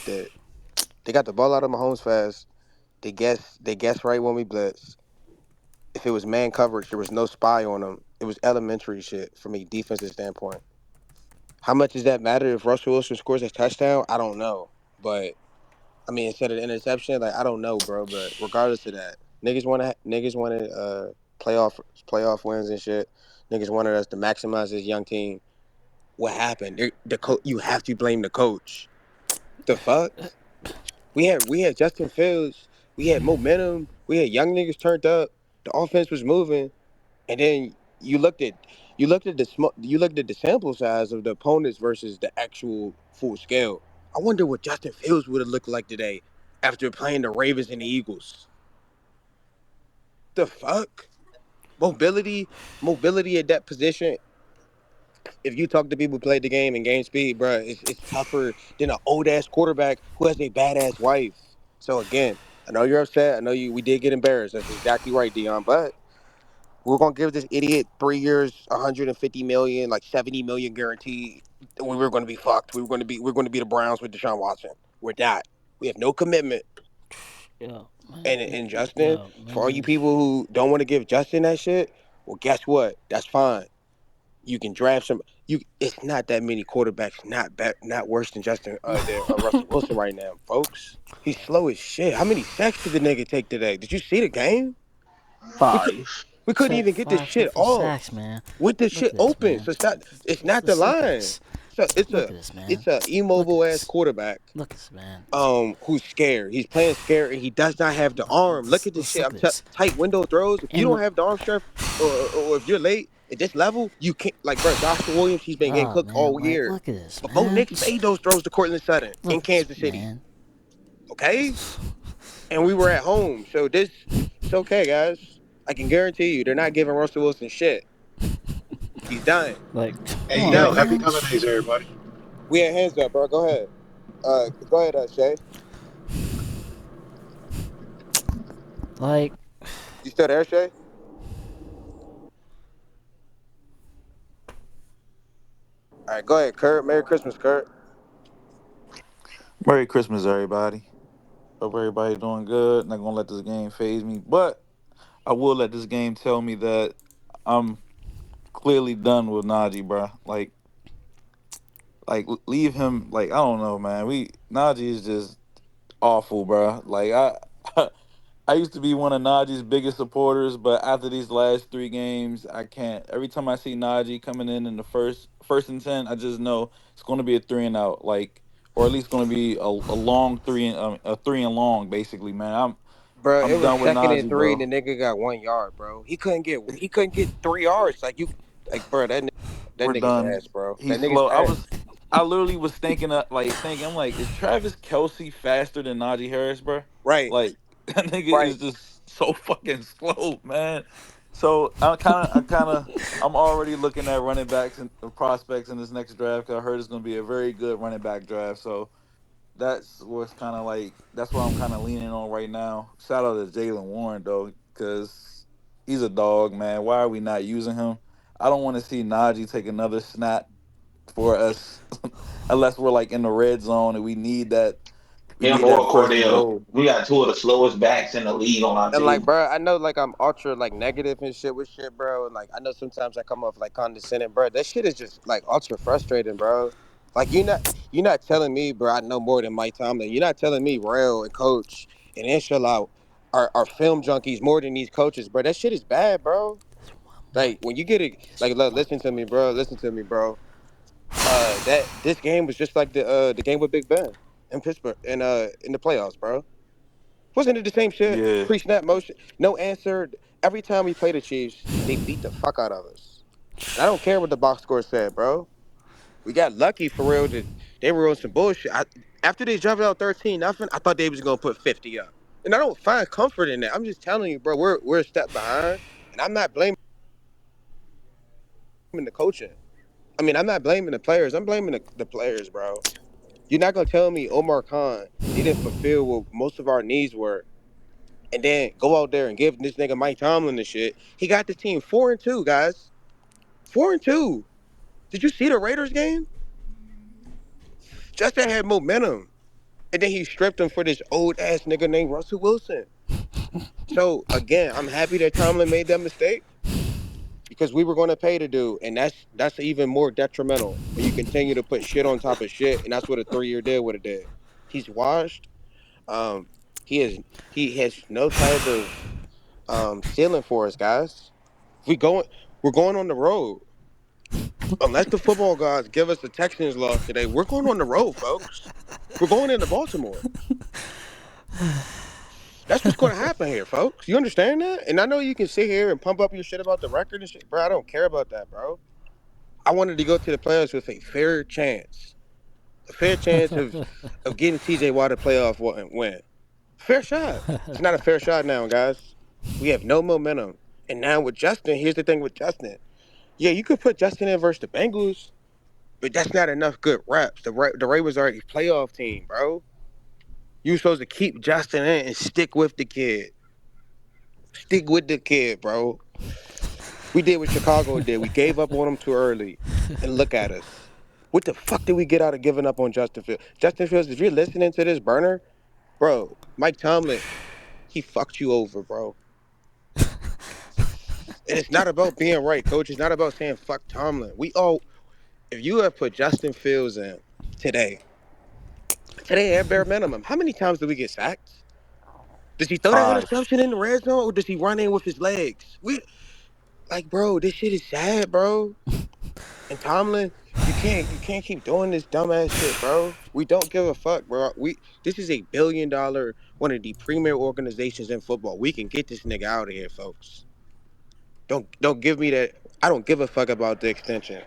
that they got the ball out of Mahomes fast. They guessed right when we blitz. If it was man coverage, there was no spy on them. It was elementary shit from a defensive standpoint. How much does that matter if Russell Wilson scores a touchdown? I don't know. But I mean, instead of the interception, like I don't know, bro. But regardless of that, niggas wanted playoff playoff wins and shit. Niggas wanted us to maximize this young team. What happened? You have to blame the coach. The fuck? We had Justin Fields. We had momentum. We had young niggas turned up. The offense was moving, and then you looked at the sample size of the opponents versus the actual full scale. I wonder what Justin Fields would have looked like today after playing the Ravens and the Eagles. The fuck? Mobility at that position. If you talk to people who played the game and game speed, bro, it's tougher than an old ass quarterback who has a badass wife. So again, I know you're upset. I know we did get embarrassed. That's exactly right, Dion. But we're gonna give this idiot 3 years, 150 million, like 70 million guaranteed. We were gonna be fucked. We're gonna be the Browns with Deshaun Watson. We're not. We have no commitment. Yo, man, And Justin, yo, for all you man. people who don't want to give Justin that shit, well, guess what? That's fine. You can draft some. It's not that many quarterbacks not worse than Russell Wilson right now, folks. He's slow as shit. How many sacks did the nigga take today? Did you see the game? We could Five. we couldn't Took even get this five shit fucking off sacks, man. with the Look shit at this, open. man. So it's not the Just look at line. this. So it's Look a at this, man. it's a Look at immobile ass this. quarterback. Look at this, man. Who's scared. He's playing scared and he does not have the arm. Look at this shit. Look at this. Tight window throws. If you And don't have the arm strength, or if you're late at this level, you can't. Like, bro, Joshua Williams, he's been getting oh cooked man, all like year. look at this, But Bo man. Nix made those throws to Cortland Sutton Look in at this, Kansas City. man. Okay, and we were at home, so it's okay, guys. I can guarantee you, they're not giving Russell Wilson shit. He's done. Like, come He's Hey, on, yo, done. happy man. holidays, everybody. We had hands up, bro. Go ahead. Go ahead, Shay. Like, You still there, Shay? All right, go ahead, Kurt. Merry Christmas, Kurt. Merry Christmas, everybody. Hope everybody doing good. Not gonna let this game phase me, but I will let this game tell me that I'm clearly done with Najee, bro. Leave him. Like I don't know, man. Najee is just awful, bro. I used to be one of Najee's biggest supporters, but after these last three games, I can't. Every time I see Najee coming in the first and 10, I just know it's going to be a three and out, or at least going to be a long a three and long, basically, man. Bro, it I'm was done with second and Najee, three. bro. The nigga got 1 yard, bro. He couldn't get 3 yards. Like, bro, that We're nigga's done. ass, bro. That He's nigga's slow. ass. I literally was thinking, I'm like, is Travis Kelsey faster than Najee Harris, bro? Right, Like that nigga right. is just so fucking slow, man. So I'm already looking at running backs and prospects in this next draft. 'Cause I heard it's gonna be a very good running back draft. So that's what I'm kind of leaning on right now. Shout out to Jalen Warren though, because he's a dog, man. Why are we not using him? I don't want to see Najee take another snap for us, unless we're like in the red zone and we need that. We Him need that or push to Cordell. go. We got two of the slowest backs in the league on our And like, team. bro, I know like I'm ultra like negative and shit with shit, bro. And like I know sometimes I come off like condescending, bro. That shit is just like ultra frustrating, bro. Like you're not telling me, bro. I know more than Mike Tomlin. You're not telling me Rail and Coach and Inshallah are film junkies more than these coaches, bro. That shit is bad, bro. one, Like when you get it, just like look, one. listen to me, bro. Listen to me, bro. That this game was just like the game with Big Ben in Pittsburgh in the playoffs, bro. Wasn't it the same shit? Yeah, Pre-snap motion, no answer. Every time we play the Chiefs, they beat the fuck out of us. And I don't care what the box score said, bro. We got lucky for real that they were on some bullshit. After they dropped out 13-0, I thought they was gonna put 50 up. And I don't find comfort in that. I'm just telling you, bro, we're a step behind. And I'm not blaming the coaching. I mean, I'm not blaming the players. I'm blaming the players, bro. You're not gonna tell me Omar Khan didn't fulfill what most of our needs were, and then go out there and give this nigga Mike Tomlin the shit. He got the team 4-2, guys. 4-2. Did you see the Raiders game? Justin had momentum. And then he stripped him for this old ass nigga named Russell Wilson. So again, I'm happy that Tomlin made that mistake because we were going to pay the dude, and that's even more detrimental when you continue to put shit on top of shit, and that's what a 3 year deal would have did. He's washed. Um, he has no type of ceiling for us, guys. We going we're going on the road. Unless the football gods give us the Texans loss today, we're going on the road, folks. We're going into Baltimore. That's what's going to happen here, folks. You understand that? And I know you can sit here and pump up your shit about the record and shit, bro. I don't care about that, bro. I wanted to go to the playoffs with a fair chance of getting TJ Watt a playoff win. Fair shot. It's not a fair shot now, guys. We have no momentum. And now with Justin, here's the thing with Justin. Yeah, you could put Justin in versus the Bengals, but that's not enough good reps. The Ravens are a playoff team, bro. You supposed to keep Justin in and stick with the kid. Stick with the kid, bro. We did what Chicago did. We gave up on him too early. And look at us. What the fuck did we get out of giving up on Justin Fields? Justin Fields, if you're listening to this burner, bro, Mike Tomlin, he fucked you over, bro. And it's not about being right, coach. It's not about saying fuck Tomlin. If you have put Justin Fields in today, today at bare minimum, how many times do we get sacked? Does he throw that 5. interception in the red zone or does he run in with his legs? Bro, this shit is sad, bro. And Tomlin, you can't keep doing this dumbass shit, bro. We don't give a fuck, bro. This is $1 billion, one of the premier organizations in football. We can get this nigga out of here, folks. Don't give me that. I don't give a fuck about the extension.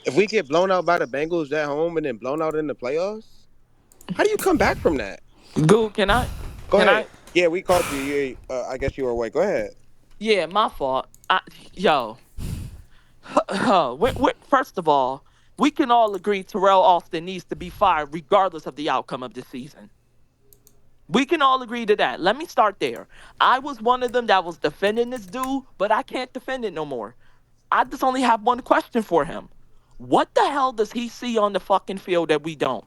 If we get blown out by the Bengals at home and then blown out in the playoffs, how do you come back from that? Goo, can I? Go Can ahead. I? Yeah, we called you. I guess you were away. Go ahead. Yeah, my fault. Yo, first of all, we can all agree Terrell Austin needs to be fired regardless of the outcome of this season. We can all agree to that. Let me start there. I was one of them that was defending this dude, but I can't defend it no more. I just only have one question for him. What the hell does he see on the fucking field that we don't?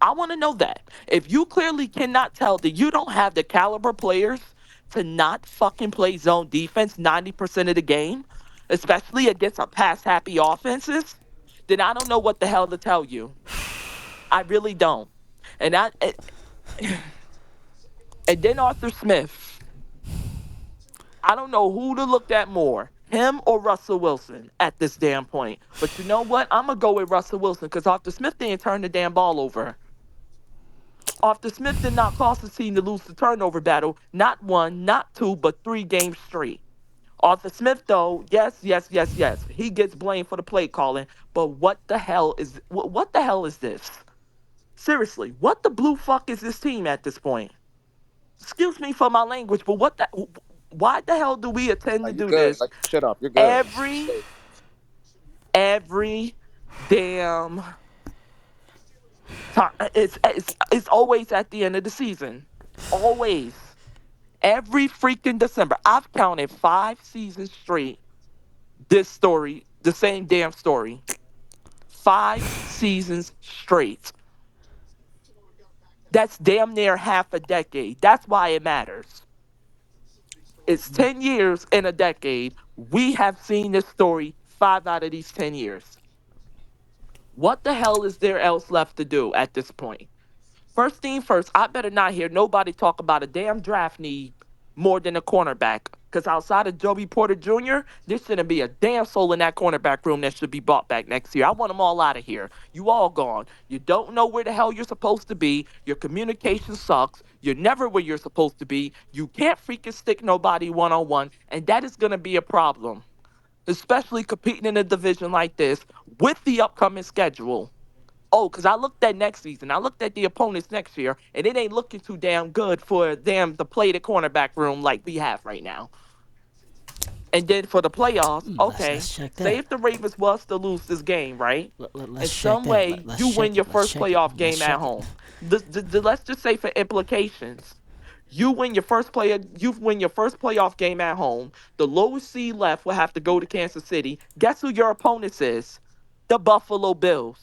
I want to know that. If you clearly cannot tell that you don't have the caliber players to not fucking play zone defense 90% of the game, especially against a pass happy offenses, then I don't know what the hell to tell you. I really don't. And and then Arthur Smith. I don't know who to look at more, him or Russell Wilson at this damn point. But you know what? I'm gonna go with Russell Wilson because Arthur Smith didn't turn the damn ball over. Arthur Smith did not cause the team to lose the turnover battle, not one, not two, but 3 games straight. Arthur Smith, though, yes, yes, yes, yes, he gets blamed for the play calling. But what the hell is this? Seriously, what the blue fuck is this team at this point? Excuse me for my language, but why the hell do we attend to You do good? this Shut up. You're good. every every damn time? It's always at the end of the season, always. Every freaking December. I've counted 5 seasons straight. This story, the same damn story. 5 seasons straight. That's damn near half a decade. That's why it matters. It's 10 years in a decade. We have seen this story 5 out of these 10 years. What the hell is there else left to do at this point? First thing first, I better not hear nobody talk about a damn draft need more than a cornerback. Because outside of Joey Porter Jr., there shouldn't be a damn soul in that cornerback room that should be bought back next year. I want them all out of here. You all gone. You don't know where the hell you're supposed to be. Your communication sucks. You're never where you're supposed to be. You can't freaking stick nobody one on one. And that is going to be a problem, especially competing in a division like this with the upcoming schedule. Oh, because I looked at next season. I looked at the opponents next year, and it ain't looking too damn good for them to play the cornerback room like we have right now. And then for the playoffs, okay, Let's check say that. if the Ravens was to lose this game, right? In Let's check some that. way, Let's you check win it. your Let's first check it. playoff Let's game at check it. home. Let's just say for implications, you win your first playoff game at home. The lowest seed left will have to go to Kansas City. Guess who your opponents is? The Buffalo Bills.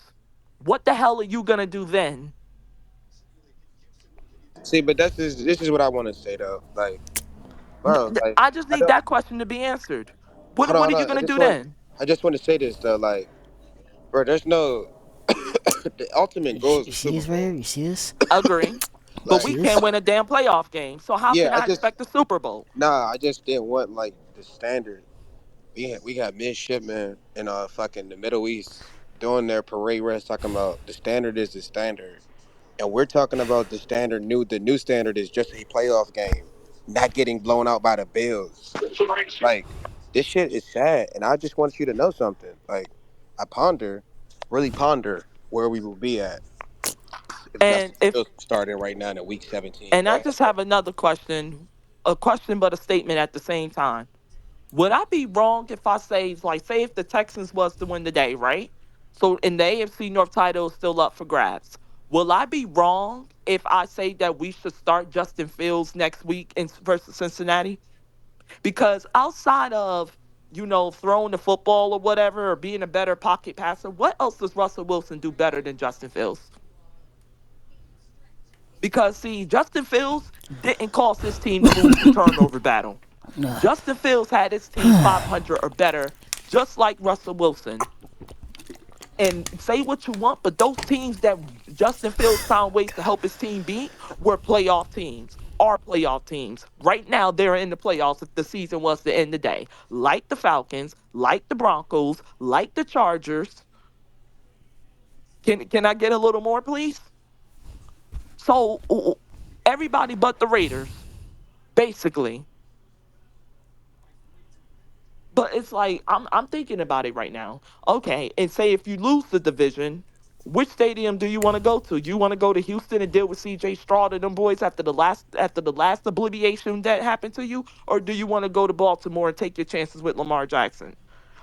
What the hell are you gonna do then? See, but this is what I want to say though. Like, bro, like I just I need don't. that question to be answered. What Hold what are on, you hold on. gonna do then? I just want to say this though. Like, bro, there's no. The ultimate goal is You the see Super this right here? Bowl. You see this? Agree. But You Like, we see can't this? win a damn playoff game. So how yeah, can I expect the Super Bowl? nah, I just didn't want like the standard. We got midshipmen in fucking the Middle East doing their parade rest talking about the standard is the standard. And we're talking about the new standard is just a playoff game, not getting blown out by the Bills. Like, this shit is sad, and I just want you to know something. Like, I really ponder where we will be at if And Justin if Fields started right now in week 17. and Go I ahead, just bro. have another question, a question but a statement at the same time. Would I be wrong if I say, like, say if the Texans was to win the day, right? So in the AFC North title is still up for grabs. Will I be wrong if I say that we should start Justin Fields next week versus Cincinnati? Because outside of, throwing the football or whatever, or being a better pocket passer, what else does Russell Wilson do better than Justin Fields? Because see, Justin Fields didn't cause his team to lose the turnover battle. Justin Fields had his team 500 or better, just like Russell Wilson. And say what you want, but those teams that Justin Fields found ways to help his team beat were playoff teams. Are playoff teams. Right now, they're in the playoffs if the season was to end today. Like the Falcons, like the Broncos, like the Chargers. Can I get a little more, please? So everybody but the Raiders, basically. But it's like I'm thinking about it right now. Okay, and say if you lose the division, which stadium do you want to go to? You want to go to Houston and deal with C.J. Stroud and them boys after the last obliviation that happened to you, or do you want to go to Baltimore and take your chances with Lamar Jackson?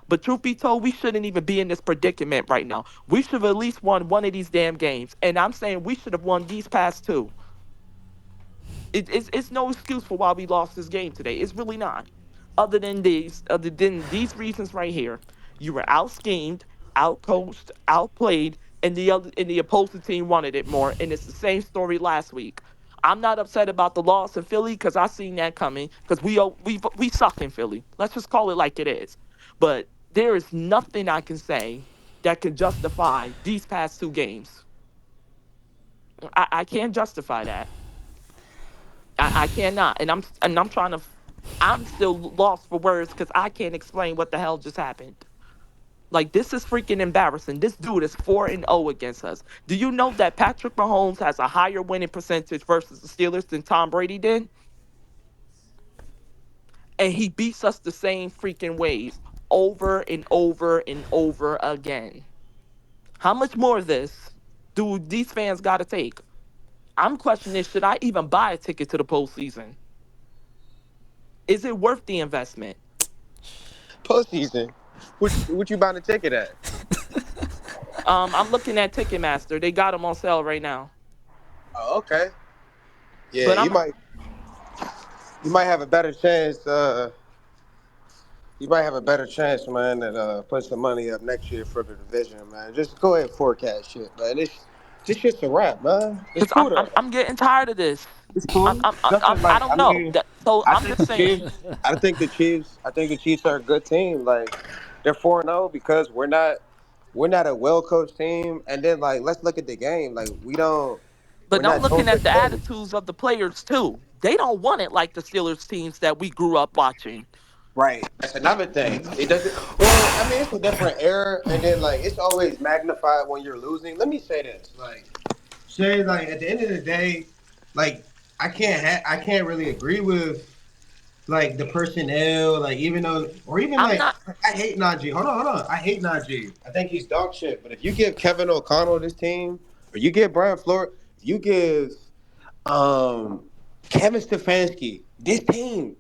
But truth be told, we shouldn't even be in this predicament right now. We should have at least won one of these damn games, and I'm saying we should have won these past two. It's no excuse for why we lost this game today. It's really not. Other than these reasons right here, you were out schemed, out coached, outplayed, and the opposing team wanted it more. And it's the same story last week. I'm not upset about the loss in Philly because I seen that coming. Because we suck in Philly. Let's just call it like it is. But there is nothing I can say that can justify these past two games. I can't justify that. I cannot, and I'm trying to. I'm still lost for words because I can't explain what the hell just happened. Like this is freaking embarrassing. This dude is 4-0 against us. Do you know that Patrick Mahomes has a higher winning percentage versus the Steelers than Tom Brady did? And he beats us the same freaking ways over and over and over again. How much more of this do these fans got to take? I'm questioning, should I even buy a ticket to the postseason? Is it worth the investment? Postseason. What you buying a ticket at? I'm looking at Ticketmaster. They got them on sale right now. Oh, okay. Yeah, But I'm you might have a better chance. You might have a better chance, man, that put some money up next year for the division, man. Just go ahead and forecast shit, man. This shit's a wrap, man. It's because cool though. I'm getting tired of this. It's cool. Nothing I like don't I know. mean, So I I'm think just the saying. Chiefs. I think the Chiefs are a good team. Like they're 4-0 because we're not a well coached team. And then like let's look at the game. Like we're But I'm not doing looking the at the thing. attitudes of the players too. They don't want it like the Steelers teams that we grew up watching. Right. That's another thing. It doesn't. Well, I mean, it's a different era, and then like it's always magnified when you're losing. Let me say this, like, Shay, like at the end of the day, like I can't really agree with like the personnel, like even though or even I'm like not. I hate Najee. Hold on. I hate Najee. I think he's dog shit. But if you give Kevin O'Connell this team, or you give Brian Flores, if you give um Kevin Stefanski this team.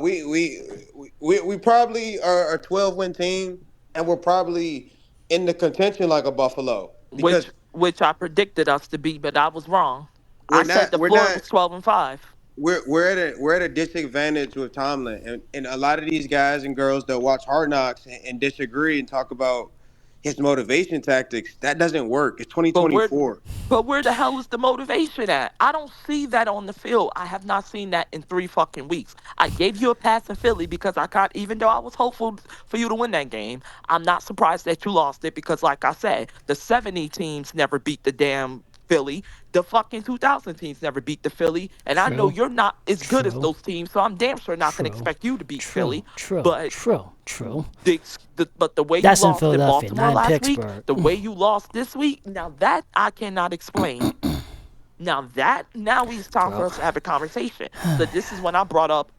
We probably are a 12-win team, and we're probably in the contention like a Buffalo which because which I predicted us to be, but I was wrong. I said the we're floor not was 12-5. we're at a disadvantage with Tomlin, and a lot of these guys and girls that watch Hard Knocks and disagree and talk about his motivation tactics, that doesn't work. It's But where 2024. but where the hell is the motivation at? I don't see that on the field. I have not seen that in 3 fucking weeks. I gave you a pass in Philly because I got, even though I was hopeful for you to win that game, I'm not surprised that you lost it because, like I said, the 70 teams never beat the damn Philly. The fucking 2000 teams never beat the Philly. And I know True. you're not as good as True. those teams, so I'm damn sure not going to True. expect you to beat True. Philly. True. But True. True. but the way you That's in lost in Philadelphia, Baltimore not in last week, Pittsburgh. the way you lost this week, now that I cannot explain. Now it's time for Bro. us to have a conversation. So this is when I brought up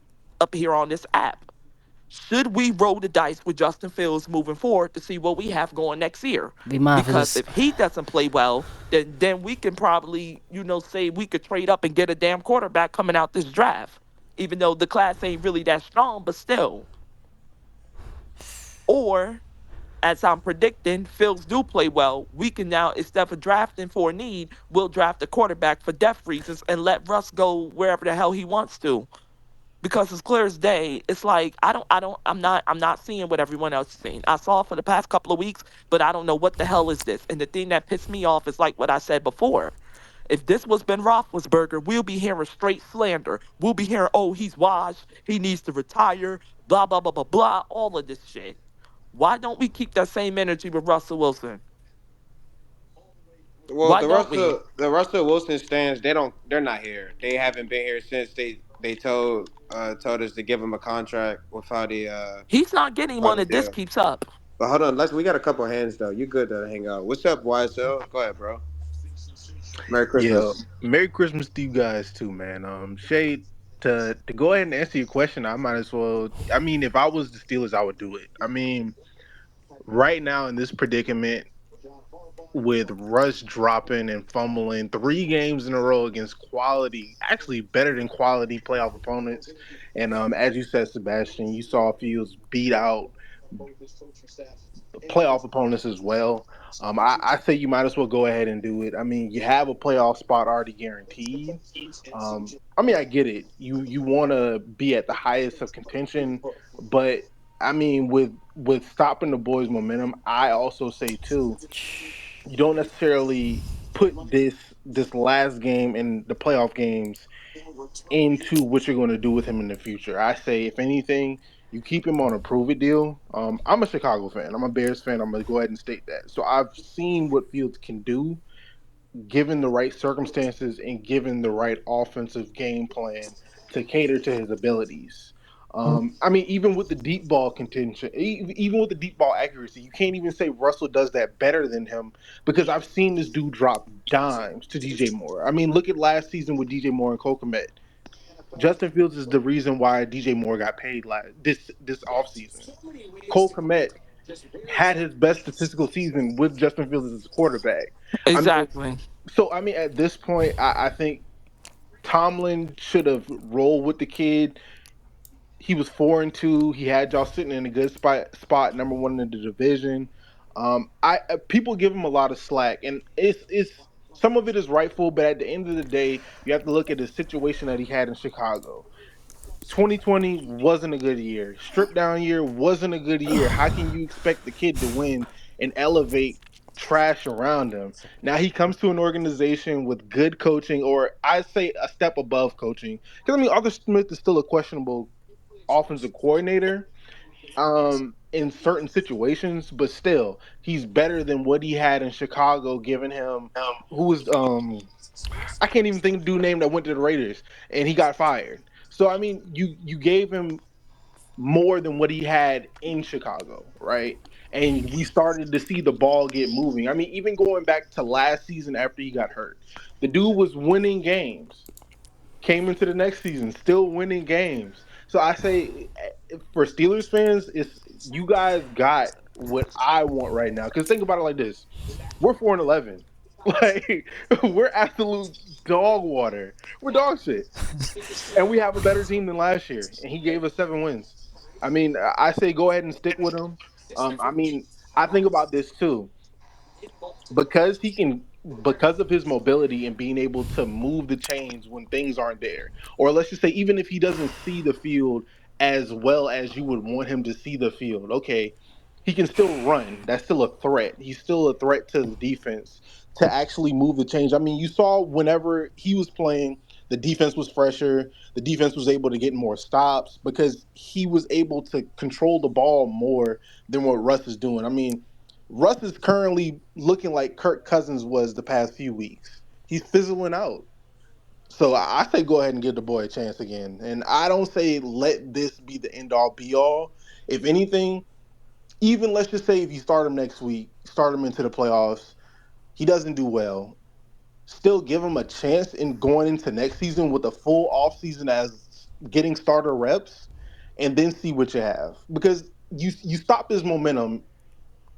here on this app. Should we roll the dice with Justin Fields moving forward to see what we have going next year? We might for Because this. if he doesn't play well, then we can probably, say we could trade up and get a damn quarterback coming out this draft. Even though the class ain't really that strong, but still. Or as I'm predicting, Fields do play well. We can now, instead of drafting for a need, we'll draft a quarterback for depth reasons and let Russ go wherever the hell he wants to. Because it's clear as day, it's like I'm not seeing what everyone else is seeing. I saw it for the past couple of weeks, but I don't know what the hell is this. And the thing that pissed me off is like what I said before. If this was Ben Roethlisberger, we'll be hearing straight slander. We'll be hearing, oh, he's washed, he needs to retire, blah blah blah blah blah, all of this shit. Why don't we keep that same energy with Russell Wilson? Well, Why don't we? The Russell Wilson stands, they're not here. They haven't been here since they told us to give him a contract He's not getting without one a if this deal. keeps up. But hold on, we got a couple hands though. You good to hang out. What's up, YSL? Go ahead, bro. Merry Yeah, Christmas. Merry Christmas to you guys too, man. Shay, to go ahead and answer your question, I might as well. I mean, if I was the Steelers, I would do it. I mean, right now in this predicament with Russ dropping and fumbling 3 games in a row against quality, actually better than quality playoff opponents, and as you said, Sebastian, you saw Fields beat out playoff opponents as well. I say you might as well go ahead and do it. I mean, you have a playoff spot already guaranteed. I mean, I get it. You want to be at the highest of contention, but I mean, with stopping the boys' momentum, I also say too, you don't necessarily put this last game and the playoff games into what you're going to do with him in the future. I say, if anything, you keep him on a prove it deal. I'm a Chicago fan. I'm a Bears fan. I'm going to go ahead and state that. So I've seen what Fields can do given the right circumstances and given the right offensive game plan to cater to his abilities. I mean, even with the deep ball contention, even with the deep ball accuracy, you can't even say Russell does that better than him because I've seen this dude drop dimes to DJ Moore. I mean, look at last season with DJ Moore and Cole Kmet. Justin Fields is the reason why DJ Moore got paid this offseason. Cole Kmet had his best statistical season with Justin Fields as his quarterback. I mean, Exactly. so I mean, at this point, I think Tomlin should have rolled with the kid. He was 4-2. He had y'all sitting in a good spot number one in the division. I People give him a lot of slack, and it's some of it is rightful, but at the end of the day, you have to look at the situation that he had in Chicago. 2020 wasn't a good year. Strip down year wasn't a good year. How can you expect the kid to win and elevate trash around him? Now he comes to an organization with good coaching, or I say a step above coaching. Because I mean, Arthur Smith is still a questionable offensive coordinator in certain situations, but still, he's better than what he had in Chicago, given him who was I can't even think of the dude name that went to the Raiders and he got fired. So I mean, you gave him more than what he had in Chicago, right? And we started to see the ball get moving. I mean, even going back to last season after he got hurt, the dude was winning games. Came into the next season, still winning games. So I say, for Steelers fans, it's you guys got what I want right now. Because think about it like this: we're 4-11, like we're absolute dog water. We're dog shit, and we have a better team than last year, and he gave us 7 wins. I mean, I say go ahead and stick with him. I mean, I think about this too because he can because of his mobility and being able to move the chains when things aren't there, or let's just say even if he doesn't see the field as well as you would want him to see the field. Okay, he can still run. That's still a threat. He's still a threat to the defense to actually move the change. I mean, you saw whenever he was playing, the defense was fresher. The defense was able to get more stops because he was able to control the ball more than what Russ is doing. I mean, Russ is currently looking like Kirk Cousins was the past few weeks. He's fizzling out. So I say go ahead and give the boy a chance again. And I don't say let this be the end all be all. If anything, even let's just say if you start him next week, start him into the playoffs, he doesn't do well. Still give him a chance in going into next season with a full offseason as getting starter reps, and then see what you have. Because you stop his momentum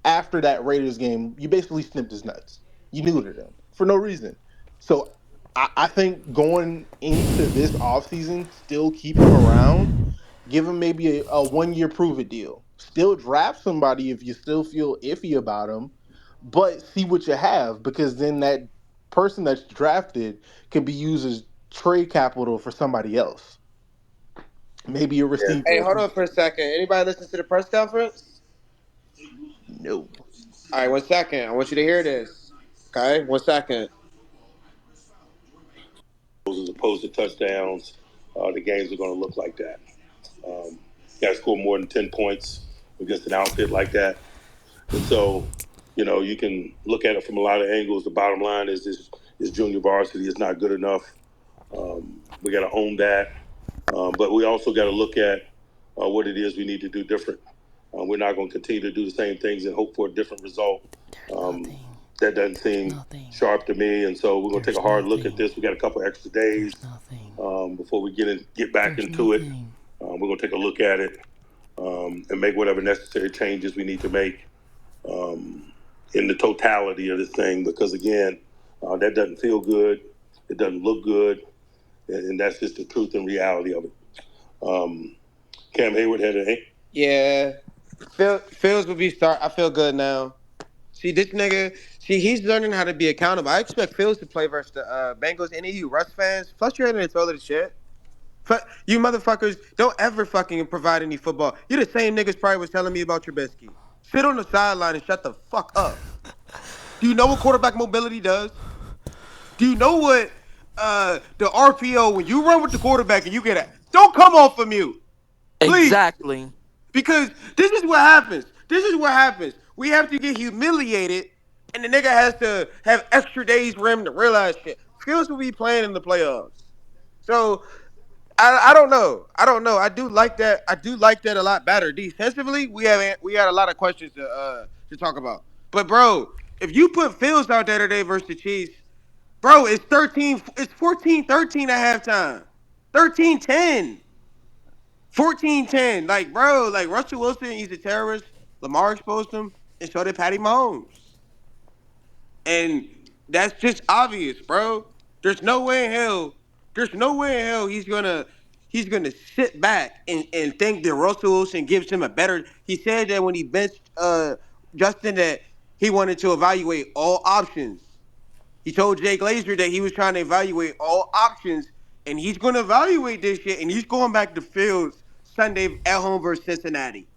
after that Raiders game, you basically snipped his nuts. You neutered him for no reason. So I think going into this offseason, still keep him around, give him maybe a 1 year prove it deal. Still draft somebody if you still feel iffy about him, but see what you have because then that person that's drafted can be used as trade capital for somebody else. Maybe a Yeah. Hey, receiver. hold on for a second. Anybody listen to the press conference? No. All right, 1 second. I want you to hear this. Okay, 1 second. As opposed to touchdowns, the games are going to look like that. Got to score more than 10 points against an outfit like that. And so, you can look at it from a lot of angles. The bottom line is this junior varsity is not good enough. We got to own that. But we also got to look at what it is we need to do different. We're not going to continue to do the same things and hope for a different result. There's nothing. That doesn't seem Nothing. sharp to me. And so we're going to take a hard look at this. We got a couple extra days There's nothing. before we get back There's into it. nothing. We're going to take a look at it and make whatever necessary changes we need to make in the totality of this thing. Because again, that doesn't feel good. It doesn't look good, and that's just the truth and reality of it. Cam Hayward had Yeah. Fields will be start. I feel good now. See, this nigga, he's learning how to be accountable. I expect Fields to play versus the Bengals. Any of you Russ fans, flush your head in the toilet of shit. You motherfuckers don't ever fucking provide any football. You the same niggas probably was telling me about Trubisky. Sit on the sideline and shut the fuck up. Do you know what quarterback mobility does? Do you know what the RPO when you run with the quarterback and you get it? Don't come off of mute, please. Exactly. Because this is what happens. This is what happens. We have to get humiliated, and the nigga has to have extra days for him to realize shit. Fields will be playing in the playoffs. So I don't know. I don't know. I do like that. I do like that a lot better. Defensively, we had a lot of questions to talk about. But bro, if you put Fields out there today versus the Chiefs, bro, it's 14-13 at halftime. 13-10. 14-10. Like, bro, like Russell Wilson, he's a terrorist. Lamar exposed him, and so did Patty Mahomes. And that's just obvious, bro. There's no way in hell. There's no way in hell he's gonna sit back and think that Russell Wilson gives him a better. He said that when he benched Justin that he wanted to evaluate all options. He told Jay Glazer that he was trying to evaluate all options, and he's going to evaluate this shit, and he's going back to Fields Sunday at home versus Cincinnati.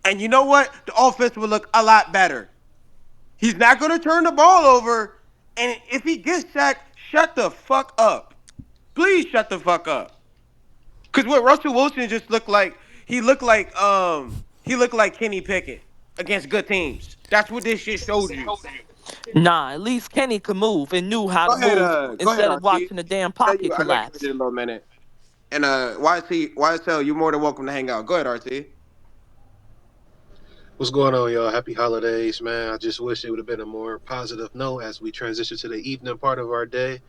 And you know what? The offense will look a lot better. He's not going to turn the ball over, and if he gets sacked, shut the fuck up. Please shut the fuck up. Because what Russell Wilson just looked like, he looked like Kenny Pickett against good teams. That's what this shit showed you. Nah, at least Kenny could move and knew how to move Go ahead, instead of RT. watching the damn I pocket got you collapse. in a little minute. And YSL, you're more than welcome to hang out. Go ahead, RT. What's going on, y'all? Happy holidays, man. I just wish it would have been a more positive note as we transition to the evening part of our day.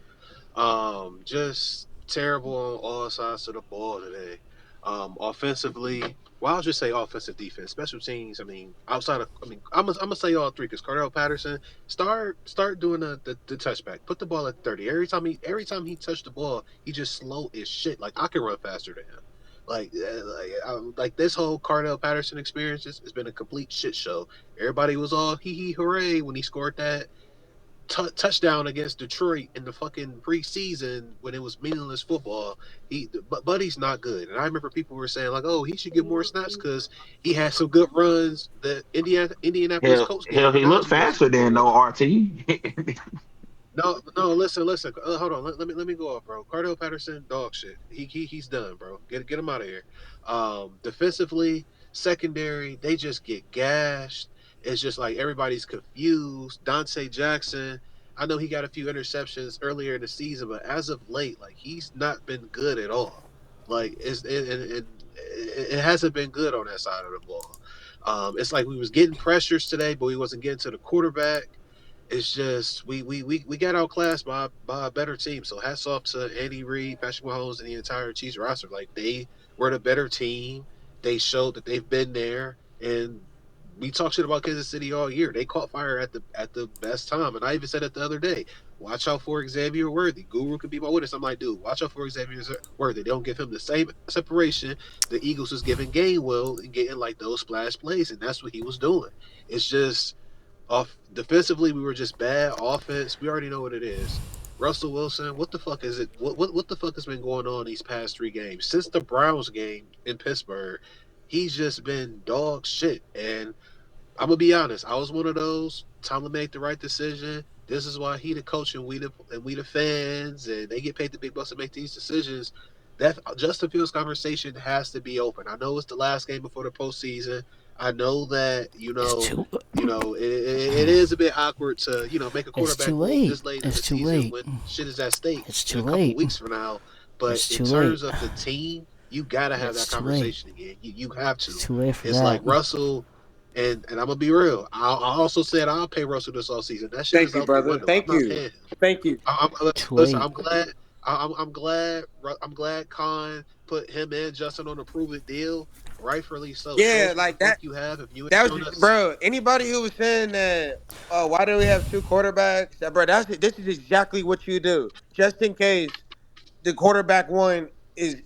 Just terrible on all sides of the ball today. Offensively, well, I'll just say offensive defense, special teams. I mean, outside of, I'm gonna say all three because Cardell Patterson start doing the touchback. Put the ball at 30. Every time he touched the ball, he just slow as shit. Like I can run faster than him. Like this whole Cardell Patterson experience has been a complete shit show. Everybody was all hee hee hooray when he scored touchdown against Detroit in the fucking preseason when it was meaningless football. But Buddy's not good, and I remember people were saying like, "Oh, he should get more snaps because he had some good runs that Indianapolis Hell, Colts gave hell, him." he Now looked he wasn't faster than good. no RT. No, no, listen. Hold on. Let me go off, bro. Cardell Patterson, dog shit. He's done, bro. Get him out of here. Defensively, secondary, they just get gashed. It's just like everybody's confused. Dante Jackson, I know he got a few interceptions earlier in the season, but as of late, like he's not been good at all. Like it hasn't been good on that side of the ball. It's like we was getting pressures today, but we wasn't getting to the quarterback. It's just we got outclassed by a better team. So hats off to Andy Reid, Patrick Mahomes, and the entire Chiefs roster. Like they were the better team. They showed that they've been there, and we talk shit about Kansas City all year. They caught fire at the best time, and I even said it the other day. Watch out for Xavier Worthy. Guru could be my witness. I'm like, dude, watch out for Xavier Worthy. They don't give him the same separation the Eagles was giving Gainwell and getting like those splash plays, and that's what he was doing. It's just off defensively, we were just bad. Offense, we already know what it is. Russell Wilson, what the fuck is it? What the fuck has been going on these past 3 games since the Browns game in Pittsburgh? He's just been dog shit, and I'm gonna be honest. I was one of those. Tomlin made the right decision. This is why he the coach and we the fans, and they get paid the big bucks to make these decisions. That Justin Fields conversation has to be open. I know it's the last game before the postseason. I know that it's too. it is a bit awkward to make a It's too quarterback move late. this late in the It's too season late. when shit is at stake It's in too a couple late. weeks from now. But It's in too late. terms of the team, you gotta have It's that too late. conversation again. You have to. It's too late for It's like that. Russell. And I'm gonna be real. I also said I'll pay Russell this offseason. That shit Thank is you, out the brother. window. I'm Thank not you. paying him. Thank you. Too Listen. late. I'm glad Khan put him and Justin on a prove it deal. Rightfully so. Show Yeah, us what the like that. fuck you have. If you ain't That shown was, us, bro. Anybody who was saying that, why do we have two quarterbacks? Bro, this is exactly what you do, just in case the quarterback one is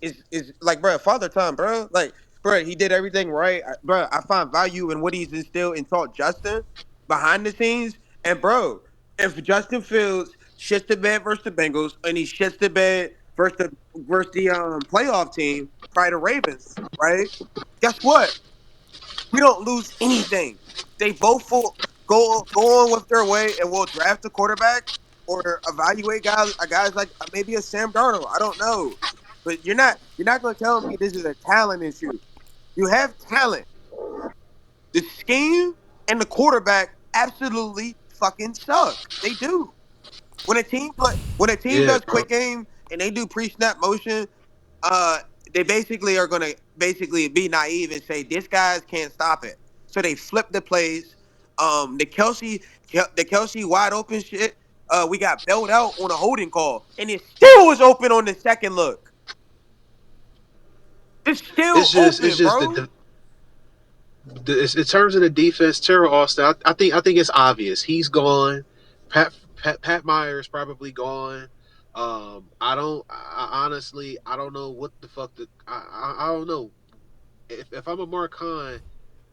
like, bro, father time, bro. Like, bro, he did everything right, bro. I find value in what he's instilled and taught Justin behind the scenes, and bro, if Justin Fields shits the bed versus the Bengals and he shits the bed versus the playoff team, probably the Ravens, right? Guess what? We don't lose anything. They both will go on with their way, and we'll draft a quarterback or evaluate guys like maybe a Sam Darnold. I don't know, but you're not going to tell me this is a talent issue. You have talent. The scheme and the quarterback absolutely fucking suck. They do. When a team yeah, does bro. quick game and they do pre-snap motion, uh, they basically are gonna basically be naive and say this guys can't stop it. So they flip the plays. The Kelsey wide open shit. We got bailed out on a holding call, and it still was open on the second look. It's still It's open, just bro. in terms of the defense, Terrell Austin. I think it's obvious he's gone. Pat Myers probably gone. Honestly I don't know what the fuck I don't know if I'm a Mark Khan.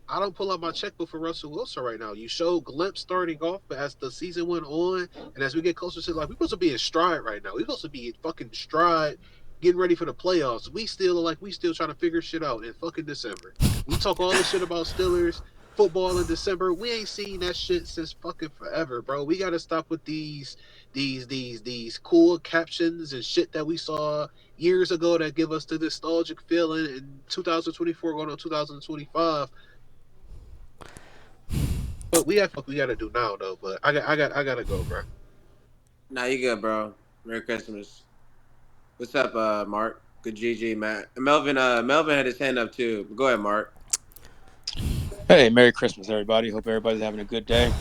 I don't pull out my checkbook for Russell Wilson right now. You show glimpse starting off, but as the season went on, and as we get closer to like, we're supposed to be in stride right now. We're supposed to be in fucking stride, getting ready for the playoffs. We still trying to figure shit out in fucking December. We talk all this shit about Steelers football in December. We ain't seen that shit since fucking forever, bro. We gotta stop with these cool captions and shit that we saw years ago that give us the nostalgic feeling in 2024 going on 2025. But we have what we gotta do now though. But I gotta go, bro. Nah, you good, bro. Merry Christmas. What's up, Mark? Good GG, man. Melvin had his hand up too. Go ahead, Mark. Hey, Merry Christmas, everybody. Hope everybody's having a good day.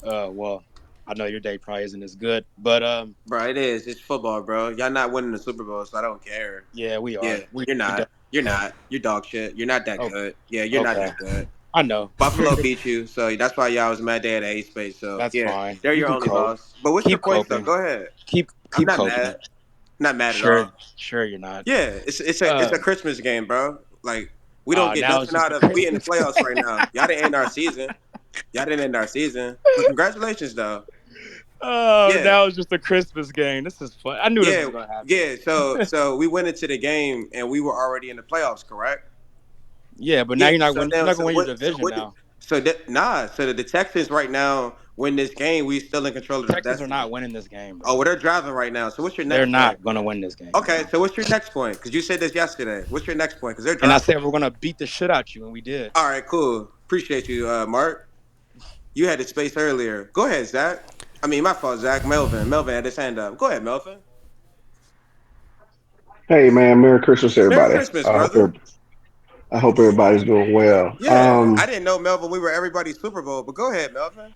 Well, I know your day probably isn't as good, but Bro, it is. It's football, bro. Y'all not winning the Super Bowl, so I don't care. yeah, we Yeah, are. you're We not. You're not. You're dog shit. You're not that oh, good. Yeah, you're not okay. that good. I know. Buffalo beat you, so that's why y'all was mad they had an eighth space. So That's yeah, fine. they're You your can only cope. loss. But what's your Keep points though? coping. Go ahead. Keep I'm not coping. mad. Not mad at all. Sure, you're not. Yeah, it's a Christmas game, bro. Like we don't get Now it's nothing just out a of. We in the Christmas. playoffs right now. Y'all didn't end our season. Y'all didn't end our season. But congratulations though. Oh, Yeah, now it's just a Christmas game. This is fun. I knew this yeah, was gonna happen. yeah. So we went into the game and we were already in the playoffs, correct? Yeah, but now Yeah. you're not So win. You're now, not gonna so win your what? So division what? now. So that nah. So the Texans right now win this game. We still in control of our Texans are not destiny. winning this game, Oh, bro. well, they're driving right now. So what's your They're next point? not gonna win this game, Okay. bro. So what's your next point? Because you said this yesterday. What's your next point? Because they're And I driving. said we're gonna beat the shit out you, and we did. All right. Cool. Appreciate you, Mark. You had the space earlier. Go ahead, Zach. I mean, my fault, Zach. Melvin. Melvin had his hand up. Go ahead, Melvin. Hey man, Merry Christmas, Merry everybody. Christmas, brother. I hope everybody's doing well. Yeah, I didn't know Melvin. We were everybody's Super Bowl, but go ahead, Melvin.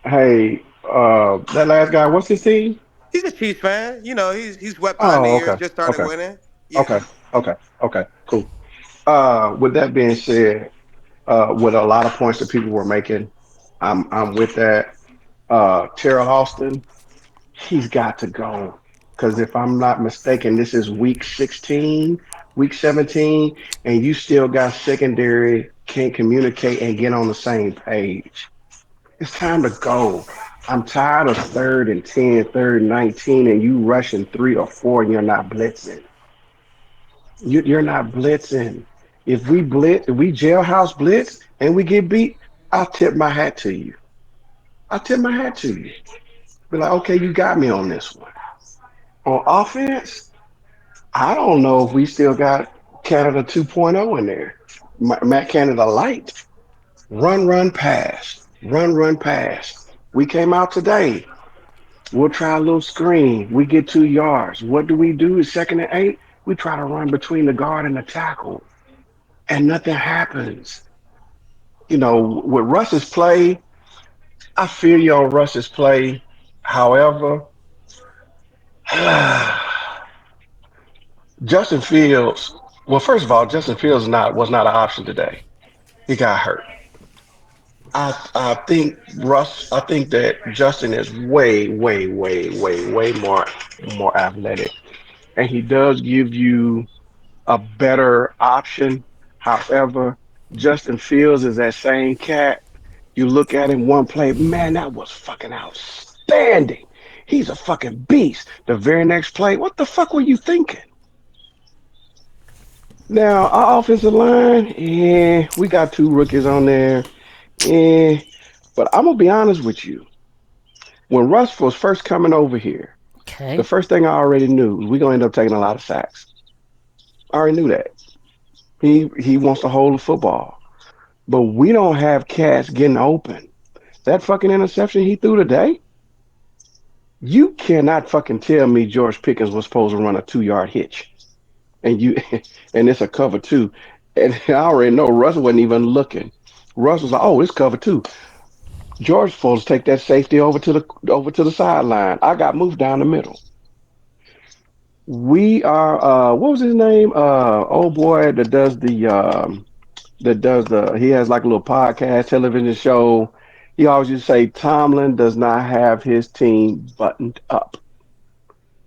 Hey, that last guy, what's his team? He's a Chiefs fan. You know, he's wet behind the Oh, ears. okay, Just started okay, winning. Yeah. okay, okay, okay, cool. With that being said, with a lot of points that people were making, I'm with that. Terrell Austin, he's got to go because if I'm not mistaken, this is week 16, week 17, and you still got secondary can't communicate and get on the same page. It's time to go. I'm tired of third and 10, third and 19, and you rushing three or four and you're not blitzing. You're not blitzing. If we blitz, if we jailhouse blitz and we get beat, I'll tip my hat to you. I'll tip my hat to you. Be like, okay, you got me on this one. On offense, I don't know if we still got Canada 2.0 in there. Matt Canada light. Run, pass. Run, pass. We came out today. We'll try a little screen. We get 2 yards. What do we do? Is second and 8. We try to run between the guard and the tackle, and nothing happens. With Russ's play, I feel you on Russ's play. However, Justin Fields. Well, first of all, Justin Fields was not an option today. He got hurt. I think Russ. I think that Justin is way, way, way, way, way more athletic, and he does give you a better option. However, Justin Fields is that same cat. You look at him one play, man, that was fucking outstanding. He's a fucking beast. The very next play, what the fuck were you thinking? Now, our offensive line, yeah, we got two rookies on there. Yeah, but I'm gonna be honest with you. When Russ was first coming over here, the Okay. first thing I already knew was we gonna end up taking a lot of sacks. I already knew that. He wants to hold the football. But we don't have cats getting open. That fucking interception he threw today, you cannot fucking tell me George Pickens was supposed to run a 2 yard hitch. And you and it's a cover two. And I already know Russ wasn't even looking. Russ was like, oh, it's cover two. George supposed to take that safety over to the sideline. I got moved down the middle. We are what was his name? Old boy that does the he has like a little podcast television show. He always used to say Tomlin does not have his team buttoned up.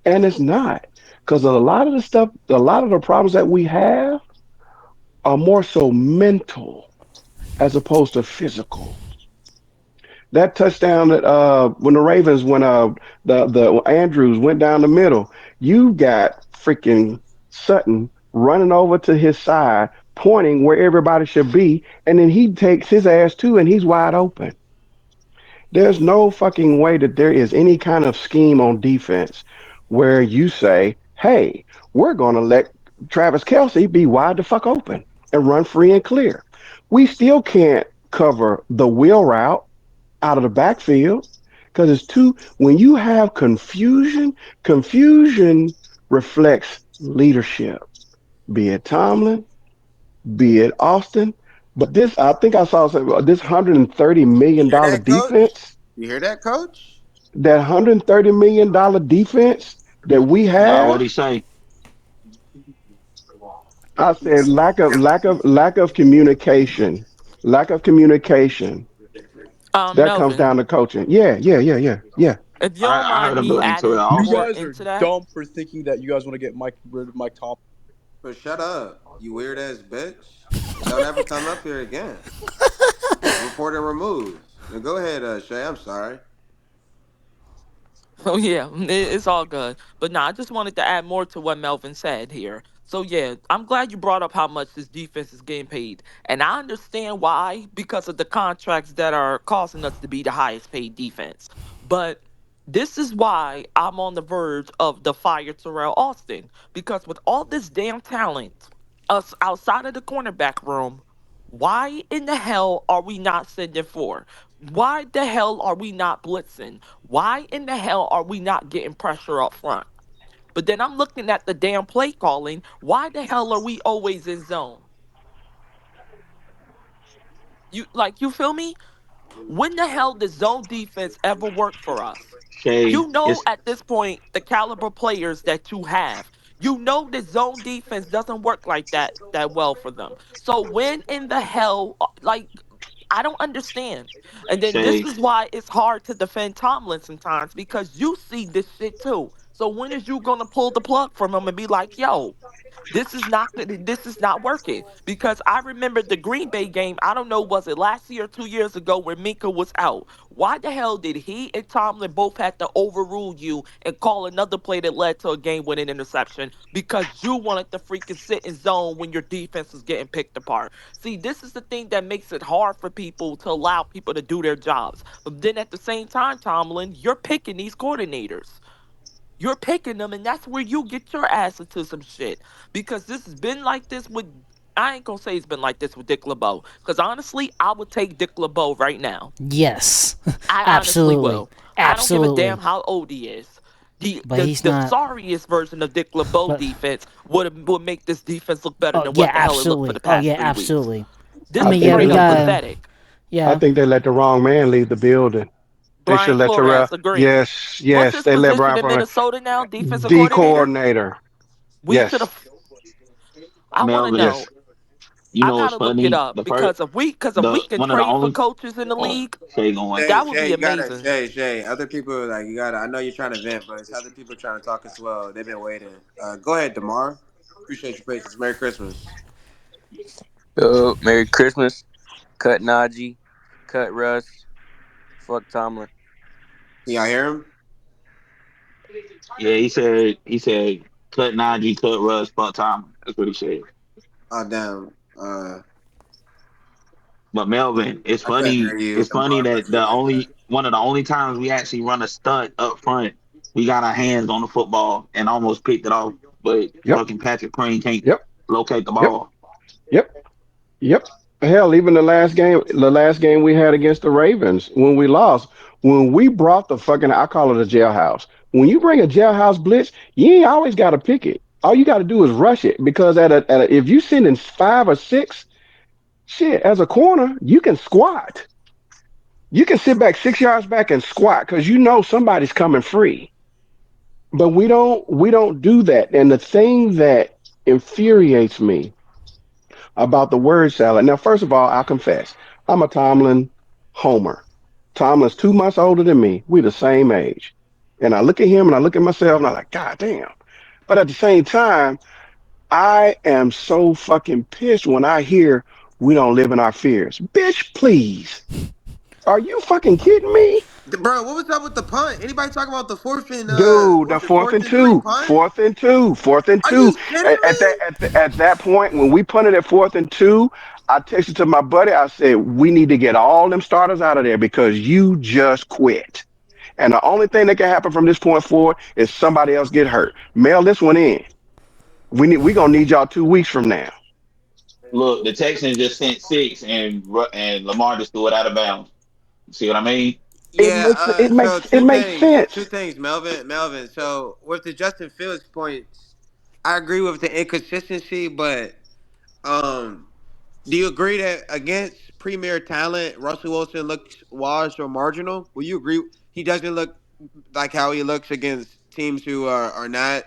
And it's not. Because a lot of the problems that we have are more so mental as opposed to physical. That touchdown that when the Ravens when the Andrews went down the middle, you got freaking Sutton running over to his side, pointing where everybody should be, and then he takes his ass too, and he's wide open. There's no fucking way that there is any kind of scheme on defense where you say, "Hey, we're gonna let Travis Kelsey be wide the fuck open and run free and clear." We still can't cover the wheel route out of the backfield because it's too when you have confusion reflects leadership, be it Tomlin, be it Austin. But this I think I saw this $130 You million hear dollar that, Coach? defense, You hear that, Coach? that $130 million defense that we Nah, have. what'd he say? I said lack of communication. Lack of communication. That comes Melvin, down to coaching. Yeah. if you don't I heard mind a me little into it adding You also. more guys are into that, dumb for thinking that you guys want to get rid of Mike Tomlin. But shut up, you weird ass bitch, and don't ever come up here again. Report and removed. Now go ahead, Shay. I'm sorry. Oh yeah, it's all good. But nah, I just wanted to add more to what Melvin said here. So yeah, I'm glad you brought up how much this defense is getting paid, and I understand why because of the contracts that are causing us to be the highest paid defense. But this is why I'm on the verge of the fire Terrell Austin because with all this damn talent, us outside of the cornerback room, why in the hell are we not sending for? Why the hell are we not blitzing? Why in the hell are we not getting pressure up front? But then I'm looking at the damn play calling. Why the hell are we always in zone? You feel me? When the hell does zone defense ever work for us? Shay, You know it's at this point the caliber players that you have. You know that zone defense doesn't work like that well for them. So when in the hell like I don't understand. And then this Shay. is why it's hard to defend Tomlin sometimes because you see this shit too. So when is you gonna pull the plug from him and be like, yo, this is not working because I remember the Green Bay game. I don't know, was it last year or 2 years ago where Minka was out? Why the hell did he and Tomlin both have to overrule you and call another play that led to a game-winning interception because you wanted to freaking sit in zone when your defense was getting picked apart? See, this is the thing that makes it hard for people to allow people to do their jobs. But then at the same time, Tomlin, you're picking these coordinators. You're picking them, and that's where you get your ass into some shit. Because this has been like this with. I ain't gonna say it's been like this with Dick LeBeau. Because honestly, I would take Dick LeBeau right now. Yes, I honestly absolutely, will. I don't give a damn absolutely. how old he is. The But the, he's the not. sorriest version of Dick LeBeau But defense would make this defense look better oh than yeah, what the hell it looked for absolutely. the Oh past yeah, 3 weeks. absolutely. I This I is mean, think yeah, they we straight up let the got pathetic. I yeah. think they let the wrong man leave the building. They should Brian let Flores, Terrell. agree. Yes, What's yes, his they let position Brian in Flores, Minnesota now? Defensive D coordinator? coordinator. We should Yes. have. I want to Melvin, know. Yes. you I know what's gotta look it funny? up because if we The can one of the trade for only. coaches in the Oh, league, Shay going. Shay, that would Shay, be you gotta amazing. Shay. Other people like you gotta. I know you're trying to vent, but it's other people trying to talk as well. They've been waiting. Go ahead, Demar. Appreciate your patience. Merry Christmas. Merry Christmas. Cut Najee. Cut Russ. Fuck Tomlin. Can y'all hear him? Yeah, he said cut Najee, cut Russ, fuck Tom. That's what he said. Oh damn. But Melvin, it's I couldn't funny. hear you, It's funny Demar, but that you the went only one of the only times we actually run a stunt up front, we got our hands on the football and almost picked it off. But Yep. fucking Patrick Queen can't Yep. locate the Yep. ball. Yep. Yep. Hell, even the last game we had against the Ravens when we lost, when we brought the fucking, I call it a jailhouse. When you bring a jailhouse blitz, you ain't always got to pick it. All you got to do is rush it because if you send in 5 or 6, shit, as a corner, you can squat. You can sit back 6 yards back and squat because you know somebody's coming free. But we don't do that. And the thing that infuriates me about the word salad. Now, first of all, I'll confess, I'm a Tomlin homer. Tomlin's 2 months older than me. We the same age. And I look at him and I look at myself and I'm like, God damn. But at the same time, I am so fucking pissed when I hear we don't live in our fears. Bitch, please. Are you fucking kidding me? Bro, what was up with the punt? Anybody talking about the fourth and Dude, the what's it, fourth fourth and and three two, punt? fourth and two, fourth and Are you two. kidding At that me? at that point, when we punted at fourth and two, I texted to my buddy. I said, "We need to get all them starters out of there because you just quit. And the only thing that can happen from this point forward is somebody else get hurt. Mail this one in. We gonna need y'all 2 weeks from now. Look, the Texans just sent six, and Lamar just threw it out of bounds. See what I mean? It Yeah, makes it so makes it two makes things. Two sense, things, Melvin. So with the Justin Fields points, I agree with the inconsistency, but um do you agree that against premier talent, Russell Wilson looks washed or marginal? Will you agree he doesn't look like how he looks against teams who are not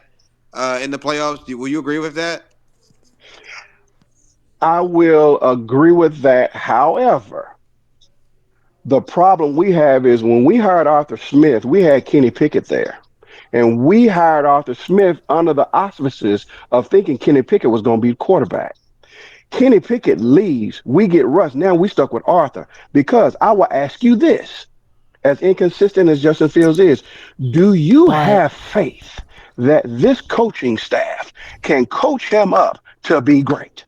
in the playoffs? Will you agree with that? I will agree with that. However, the problem we have is when we hired Arthur Smith, we had Kenny Pickett there. And we hired Arthur Smith under the auspices of thinking Kenny Pickett was going to be the quarterback. Kenny Pickett leaves. We get Russ. Now we stuck with Arthur because I will ask you this. as inconsistent as Justin Fields is, do you but have faith that this coaching staff can coach him up to be great?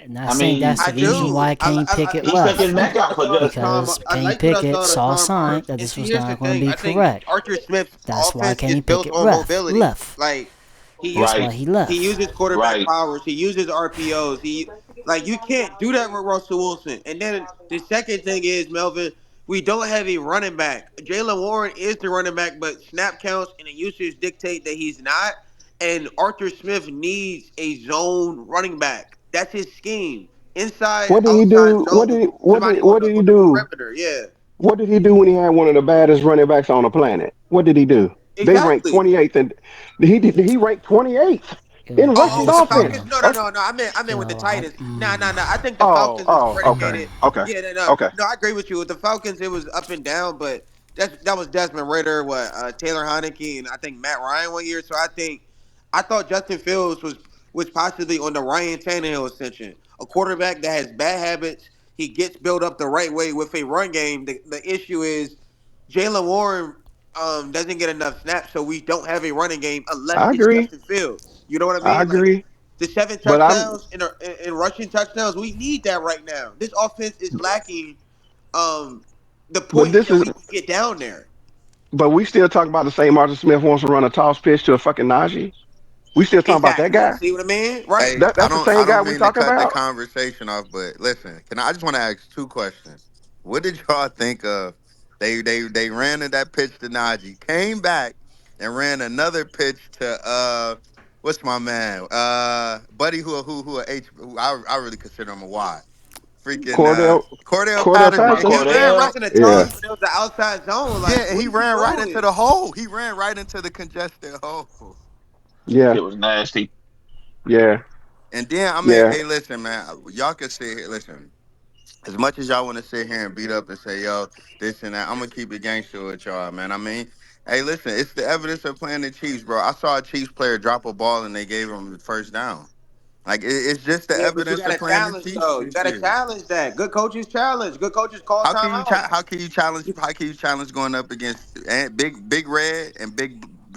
not I saying mean, that's I the reason do. why Kenny Pickett he I second left. like what I backup for saw out of Justin. Tom. Because I Kenny like what I Pickett saw out of saw a Tom sign Herb. that And this see, was here's the not going to thing. be I think correct. Arthur Smith's That's why offense is Kenny built Pickett on mobility. left. Like That's why Right, he he left. uses quarterback right. powers. He uses RPOs. He like you can't do that with Russell Wilson. And then the second thing is Melvin. We don't have a running back. Jalen Warren is the running back, but snap counts and the usage dictate that he's not. And Arthur Smith needs a zone running back. That's his scheme. Inside, What did he outside do? zone. Somebody What did he on the do? perimeter. Yeah, What did he do when he had one of the baddest running backs on the planet? What did he do? They ranked exactly. 28th, and he ranked 28th in Yo, Oh, rushing with the yo, offense. Falcons? yo, No, no, no, no. I meant with the yo, Titans. Nah, nah, nah. I think the Oh, Falcons was oh, okay, predicated. okay, Yeah, no, no, okay. no. I agree with you. With the Falcons, it was up and down, but that was Desmond Ritter, Taylor Heineke, and I think Matt Ryan one year. So I thought Justin Fields was possibly on the Ryan Tannehill ascension, a quarterback that has bad habits. He gets built up the right way with a run game. The issue is Jalen Warren doesn't get enough snaps, so we don't have a running game unless I it's agree. Justin Fields. You know what I I mean? Like agree. the seven But I'm, touchdowns in rushing touchdowns, we need that right now. This offense is lacking um the but points this that is, we can get down there. but we still talking about the same Arthur Smith wants to run a toss pitch to a fucking Najee. We still talking about that Exactly. guy. See what I mean? Right. Hey, That's the I same guy don't we mean to talking cut the about. conversation off, but listen, I just want to ask two questions. What did y'all think of? They ran in that pitch to Najee, came back and ran another pitch to what's my man? Buddy who a H who I really consider him a Y. Freaking Cordell Cordell Cordell Patterson. And And he Patterson. ran right Cordell. wasn't a Yeah, toss, but it was the outside zone. yeah, Like, and what he are you ran right into doing? the hole. He ran right into the congested hole. yeah, It was nasty. yeah, And then I mean, yeah. hey, listen, man, y'all can sit here. Listen, as much as y'all want to sit here and beat up and say, yo, this and that, I'm gonna keep it gangster with y'all, man. I mean, hey, listen, it's the evidence of playing the Chiefs, bro. I saw a Chiefs player drop a ball and they gave him the first down. Like it's just the Yeah, but you evidence got of to playing the challenge Chiefs though. You this got to year. challenge that. Good coaches challenge. Good coaches call timeouts. How can you challenge going up against Big Red and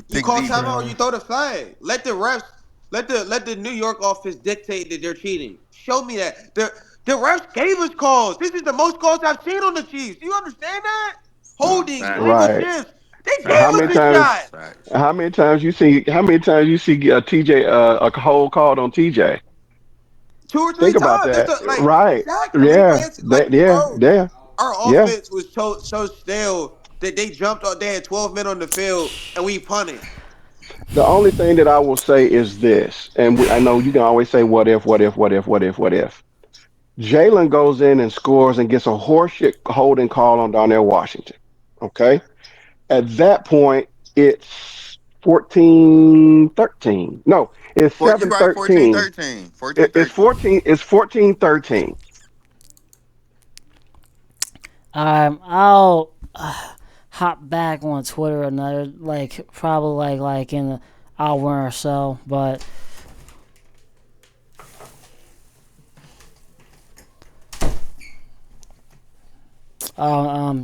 You Big call Z? timeout or bro. you throw the flag. Let the refs, let the New York office dictate that they're cheating. Show me that. The refs gave us calls. This is the most calls I've seen on the Chiefs. Do you understand that? Holdings, Facts, illegal Right. shifts. They How gave many us a times? shot. facts, facts. How many times you see? How many times you see TJ a hold called on TJ? Two or three Think about times. That's that. like Right. exactly. Yeah. Replays. Like, That. Yeah. bro, Yeah. our Yeah. offense was so stale that they jumped on. They had 12 men on the field and we punted. The only thing that I will say is this, and I know you can always say what if, what if, what if, what if, what if. Jalen goes in and scores and gets a horseshit holding call on Darnell Washington. Okay. At that point, it's 14-13. No, it's You right, 14, 7-13. 13. 14, It's 13. 14. It's 14-13. I'll hop back on Twitter another like probably like in an hour or so, but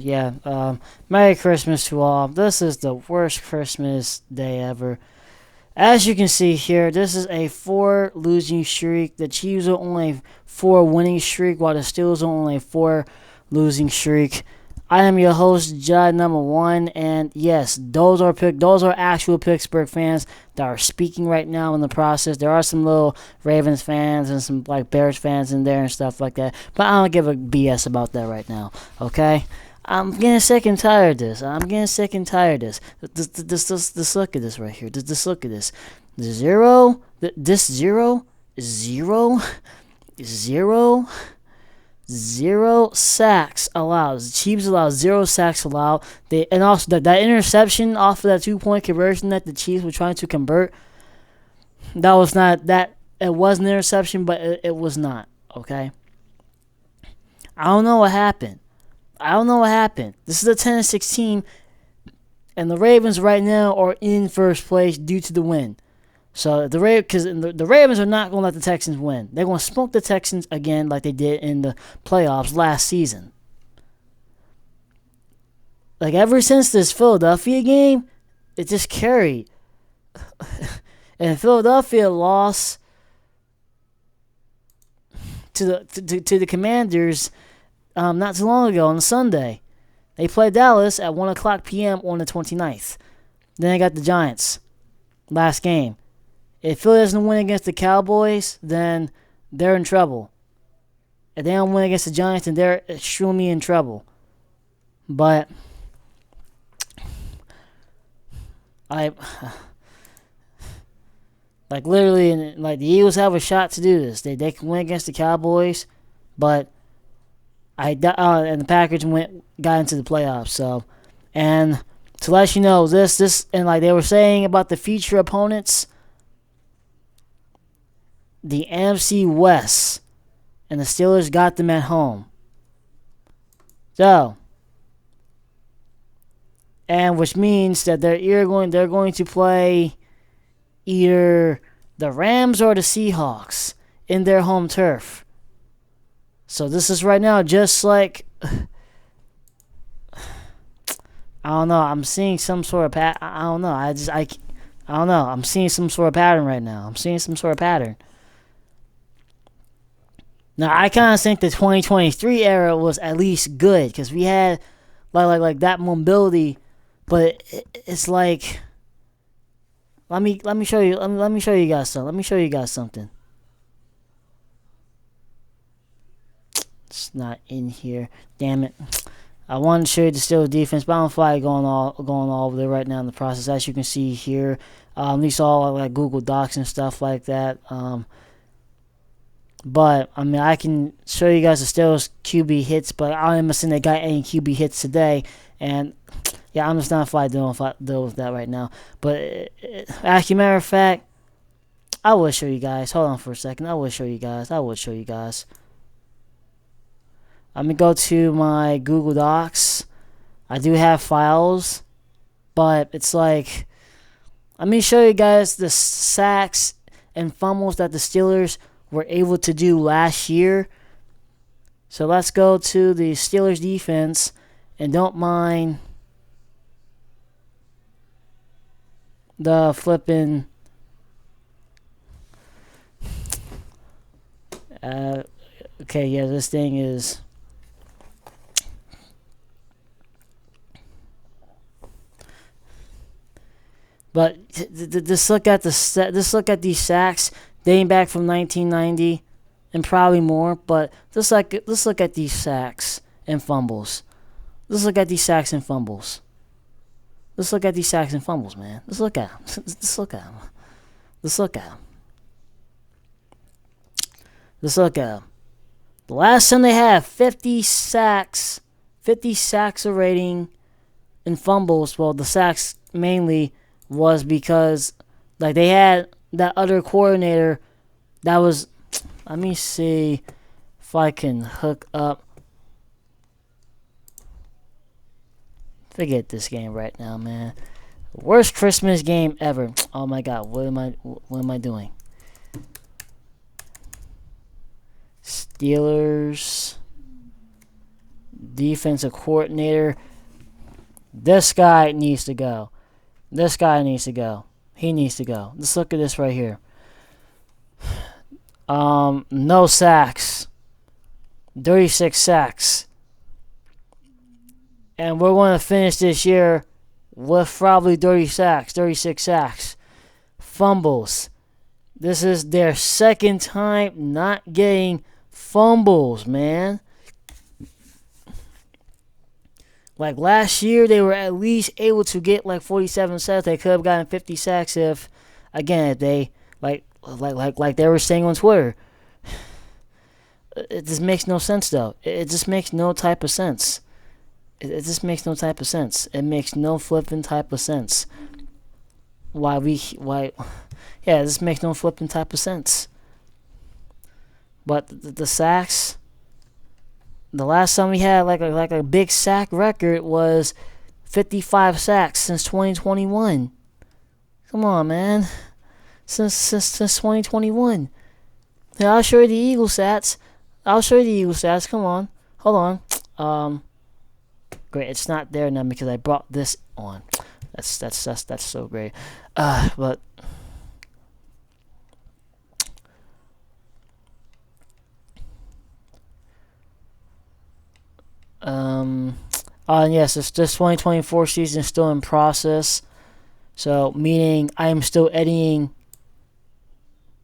yeah. Merry Christmas to all. This is the worst Christmas day ever. As you can see here, this is a 4 losing streak. The Chiefs are only 4 winning streak, while the Steelers are only 4 losing streak. I am your host, Judd number 1, and yes, those are actual Pittsburgh fans that are speaking right now in the process. There are some little Ravens fans and some like Bears fans in there and stuff like that, but I don't give a BS about that right now. Okay. I'm getting sick and tired of this. Just look at this right here. Just look at this. Zero sacks allowed. The Chiefs allowed 0 sacks allowed. And also that interception off of that 2-point conversion that the Chiefs were trying to convert. That was not that. It was an interception, but it was not. Okay. I don't know what happened. This is a 10-6 team, and the Ravens right now are in first place due to the win. So the Ravens are not going to let the Texans win. They're going to smoke the Texans again like they did in the playoffs last season. like ever since this Philadelphia game, it just carried. And Philadelphia lost to the Commanders not too long ago on Sunday. They played Dallas at 1 o'clock p.m. on the 29th. Then they got the Giants last game. If Philly doesn't win against the Cowboys, then they're in trouble. If they don't win against the Giants, then they're extremely in trouble. But like literally, like the Eagles have a shot to do this. They can win against the Cowboys, but and the Packers got into the playoffs. So, and to let you know this and like they were saying about the future opponents, the NFC West and the Steelers got them at home. So, and which means that they're going to play either the Rams or the Seahawks in their home turf. So this is right now just like I don't know. I'm seeing some sort of I don't know. I don't know. I'm seeing some sort of pattern right now. Now I kind of think the 2023 era was at least good because we had like that mobility, but it's like let me show you. Let me show you guys something. Let me show you guys something. It's not in here. Damn it. I wanted to show you the Steelers defense, but I don't feel like going all over there right now in the process. As you can see here, these all like Google Docs and stuff like that. But I mean, I can show you guys the Steelers QB hits, but I don't think they got any QB hits today. And yeah, I'm just not feel like deal with that right now. But actually, matter of fact, I will show you guys. Hold on for a second. I will show you guys. Let me go to my Google Docs. I do have files, but it's like, let me show you guys the sacks and fumbles that the Steelers were able to do last year. So let's go to the Steelers defense, and don't mind the flipping okay, yeah, this thing is but just look at these sacks dating back from 1990 and probably more, but let's look at these sacks and fumbles. Let's look at these sacks and fumbles, man. Let's look at them. The last time they had 50 sacks a rating in fumbles, well, the sacks mainly was because like they had that other coordinator that was, let me see if I can hook up. Forget this game right now, man. Worst Christmas game ever. Oh my god, what am I doing? Steelers defensive coordinator. This guy needs to go. He needs to go. Let's look at this right here. No sacks. 36 sacks. And we're going to finish this year with probably 36 sacks. Fumbles. This is their second time not getting fumbles, man. Like last year, they were at least able to get like 47 sacks. They could have gotten 50 sacks if they like they were saying on Twitter. It just makes no sense, though. It just makes no type of sense. It just makes no type of sense. It makes no flipping type of sense. Yeah, it just makes no flipping type of sense. But the sacks. The last time we had like a big sack record was 55 sacks since 2021. Come on, man. Since 2021. Yeah, I'll show you the Eagle stats. Come on. Hold on. great. It's not there now because I brought this on. That's so great. But yes, this 2024 season is still in process. So meaning I am still editing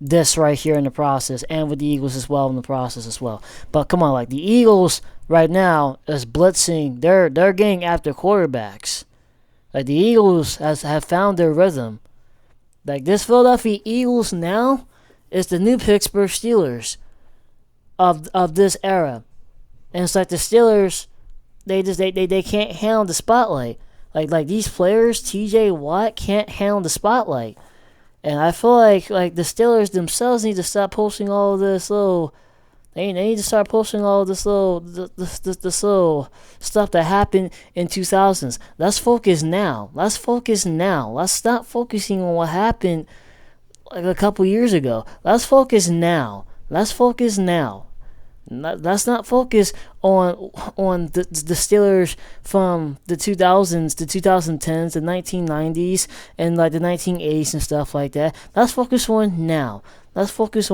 this right here in the process, and with the Eagles as well in the process as well. But come on, like the Eagles right now is blitzing. They're getting after quarterbacks. Like the Eagles have found their rhythm. Like this Philadelphia Eagles now is the new Pittsburgh Steelers of this era. And it's like the Steelers, they can't handle the spotlight. Like these players, TJ Watt can't handle the spotlight. And I feel like the Steelers themselves need to stop posting all of this little. They need to start posting all of this little this little stuff that happened in 2000s. Let's focus now. Let's stop focusing on what happened like a couple years ago. Let's focus now. Let's not focus on the Steelers from the 2000s, the 2010s, the 1990s, and like the 1980s and stuff like that. Let's focus on now. Let's focus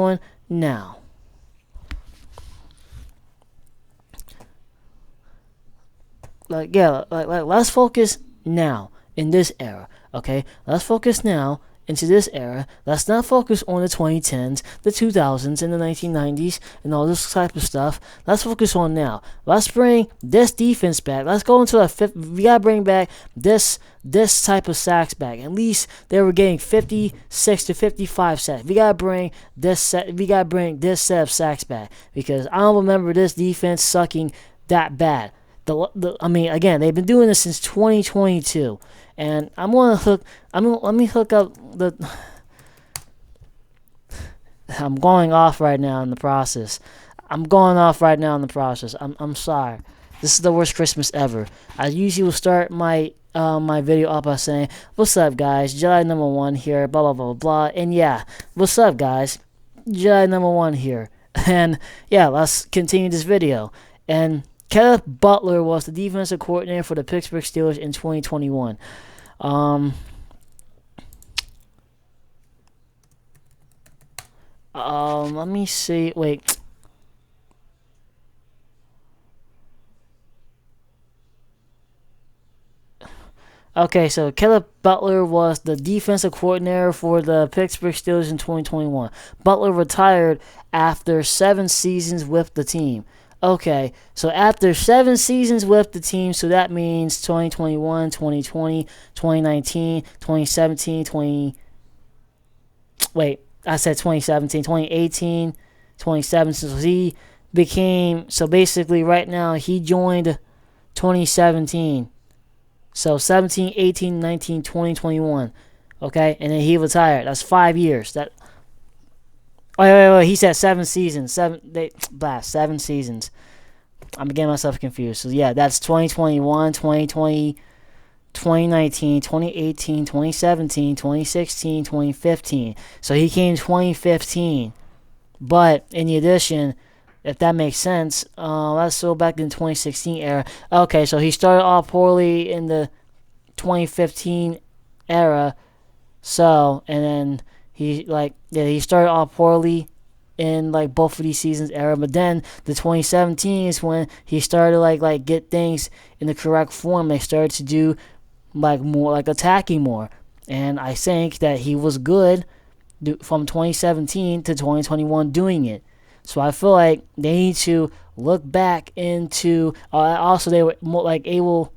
now in this era. Okay, let's focus now into this era. Let's not focus on the 2010s, the 2000s, and the 1990s, and all this type of stuff. Let's focus on now. Let's bring this defense back. Let's go into a fifth. We gotta bring back this type of sacks back. At least they were getting 56 to 55 sacks. We gotta bring this set of sacks back because I don't remember this defense sucking that bad. Again, they've been doing this since 2022. And let me hook up the. I'm going off right now in the process. I'm sorry. This is the worst Christmas ever. I usually will start my video up by saying, "What's up, guys? Jedi number 1 here." Blah blah blah blah. And yeah, what's up, guys? Jedi number 1 here. And yeah, let's continue this video. And Kenneth Butler was the defensive coordinator for the Pittsburgh Steelers in 2021. Let me see. Wait. Okay, so Caleb Butler was the defensive coordinator for the Pittsburgh Steelers in 2021. Butler retired after 7 seasons with the team. Okay, so after 7 seasons with the team, so that means 2021, 2020, 2019, 2017, Wait, I said 2017, 2018, 2017. So basically right now he joined 2017. So 17, 18, 19, 20, 21. Okay, and then he retired. That's 5 years. Wait. He said 7 seasons. 7 seasons. I'm getting myself confused. So yeah, that's 2021, 2020, 2019, 2018, 2017, 2016, 2015. So he came 2015. But in addition, if that makes sense, let's go back in 2016 era. Okay, so he started off poorly in the 2015 era. So, and then he started off poorly in like both of these seasons era, but then the 2017 is when he started like get things in the correct form. They started to do like more like attacking more, and I think that he was good from 2017 to 2021 doing it. So I feel like they need to look back into also they were more like able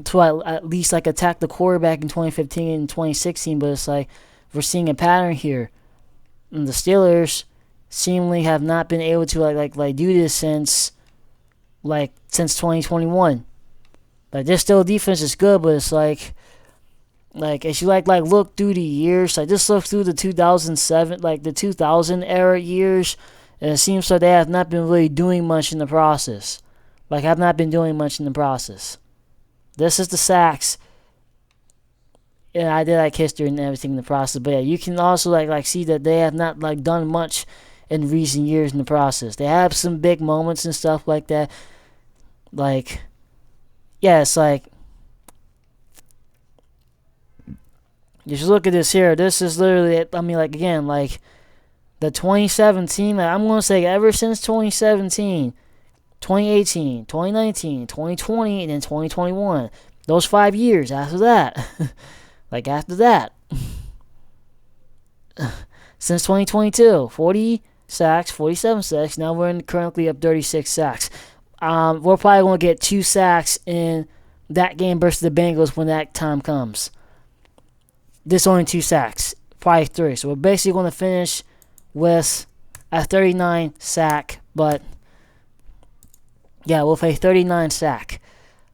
to at least like attack the quarterback in 2015 and 2016, but it's like we're seeing a pattern here. And the Steelers seemingly have not been able to like do this since 2021. Like their still defense is good, but it's like as you look through the years, like just look through the 2007 the 2000 era years, and it seems like they have not been really doing much in the process. Have not been doing much in the process. This is the sacks. And I did like history and everything in the process, but yeah, you can also see that they have not done much in recent years in the process. They have some big moments and stuff like that, yeah, it's like, just look at this here. This is literally, I mean, like, again, like, the 2017, like, I'm going to say ever since 2017, 2018, 2019, 2020, and then 2021. Those 5 years after that. Like, after that. Since 2022, 40 sacks, 47 sacks. Now we're currently up 36 sacks. We're probably going to get 2 sacks in that game versus the Bengals when that time comes. This only 2 sacks. Probably 3. So we're basically going to finish with a 39 sack. But, yeah, we'll play 39 sack.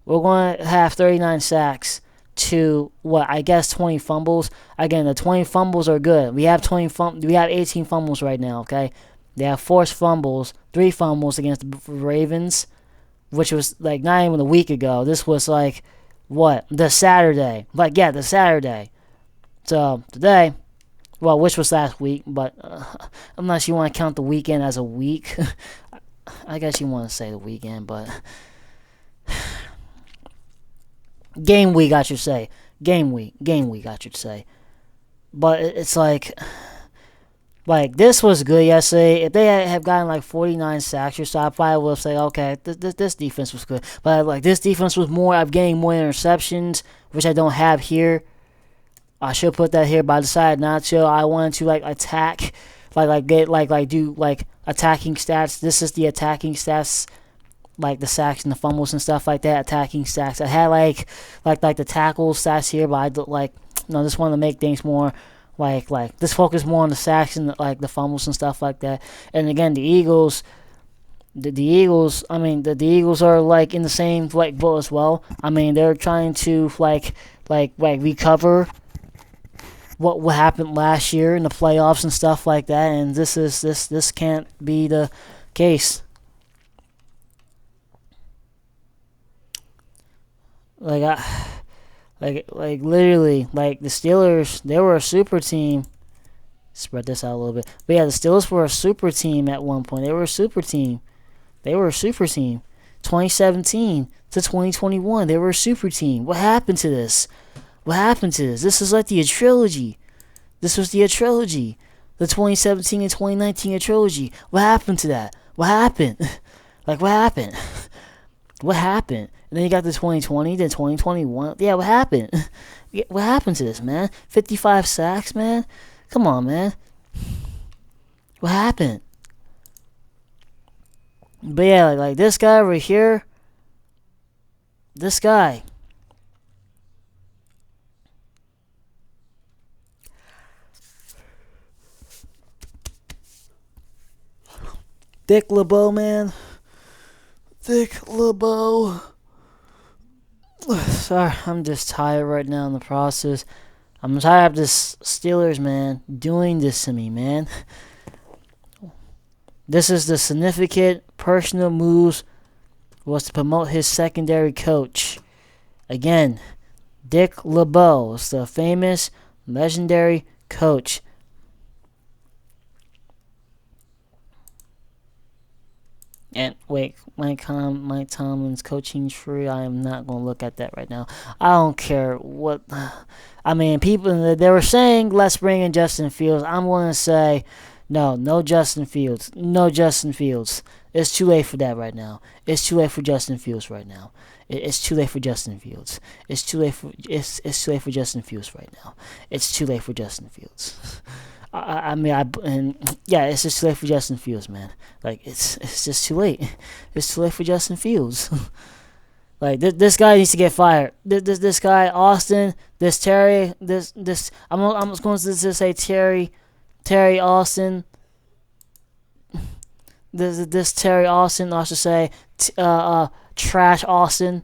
We're going to have 39 sacks to, what, I guess 20 fumbles. Again, the 20 fumbles are good. We have 18 fumbles right now, okay? They have forced fumbles, 3 fumbles against the Ravens, which was, like, not even a week ago. This was, like, what? The Saturday. Like, yeah, the Saturday. So, today, well, which was last week, but unless you want to count the weekend as a week. I guess you want to say the weekend, but game week, I should say. Game week, I should say. But it's like this was good yesterday. If they have gotten like 49 sacks or so, I probably would say, okay, this defense was good. But like this defense was more of getting more interceptions, which I don't have here. I should put that here, but I decided not to. I wanted to like attack, do attacking stats. This is the attacking stats, like the sacks and the fumbles and stuff like that. Attacking stats. I had like the tackle stats here, but I just wanted to make things more like just focus more on the sacks and the fumbles and stuff like that. And again, the Eagles. The Eagles. I mean, the Eagles are like in the same boat as well. I mean, they're trying to recover what happened last year in the playoffs and stuff like that, and this can't be the case. Literally, the Steelers, they were a super team. Spread this out a little bit, but yeah, the Steelers were a super team at one point. They were a super team. 2017 to 2021, they were a super team. What happened to this? This is like the trilogy. This was the trilogy. The 2017 and 2019 trilogy. What happened to that? What happened? What happened? What happened? And then you got the 2020, then 2021. Yeah, what happened? What happened to this, man? 55 sacks, man? Come on, man. What happened? But yeah, like this guy over here. This guy. Dick LeBeau, man. Dick LeBeau. Sorry, I'm just tired right now in the process. I'm tired of this Steelers, man, doing this to me, man. This is the significant personal moves was to promote his secondary coach. Again, Dick LeBeau is the famous, legendary coach. And wait, Mike Tomlin's coaching tree. I am not going to look at that right now. I don't care what. I mean, people, they were saying, let's bring in Justin Fields. I'm going to say, no Justin Fields. No Justin Fields. It's too late for that right now. It's too late for Justin Fields right now. It's too late for Justin Fields. It's too late for Justin Fields right now. It's too late for Justin Fields. It's just too late for Justin Fields, man. Like, it's just too late. It's too late for Justin Fields. Like, this guy needs to get fired. This guy, Austin, this Terry, I'm just going to say Terry Austin. This Terry Austin, I should say, Trash Austin.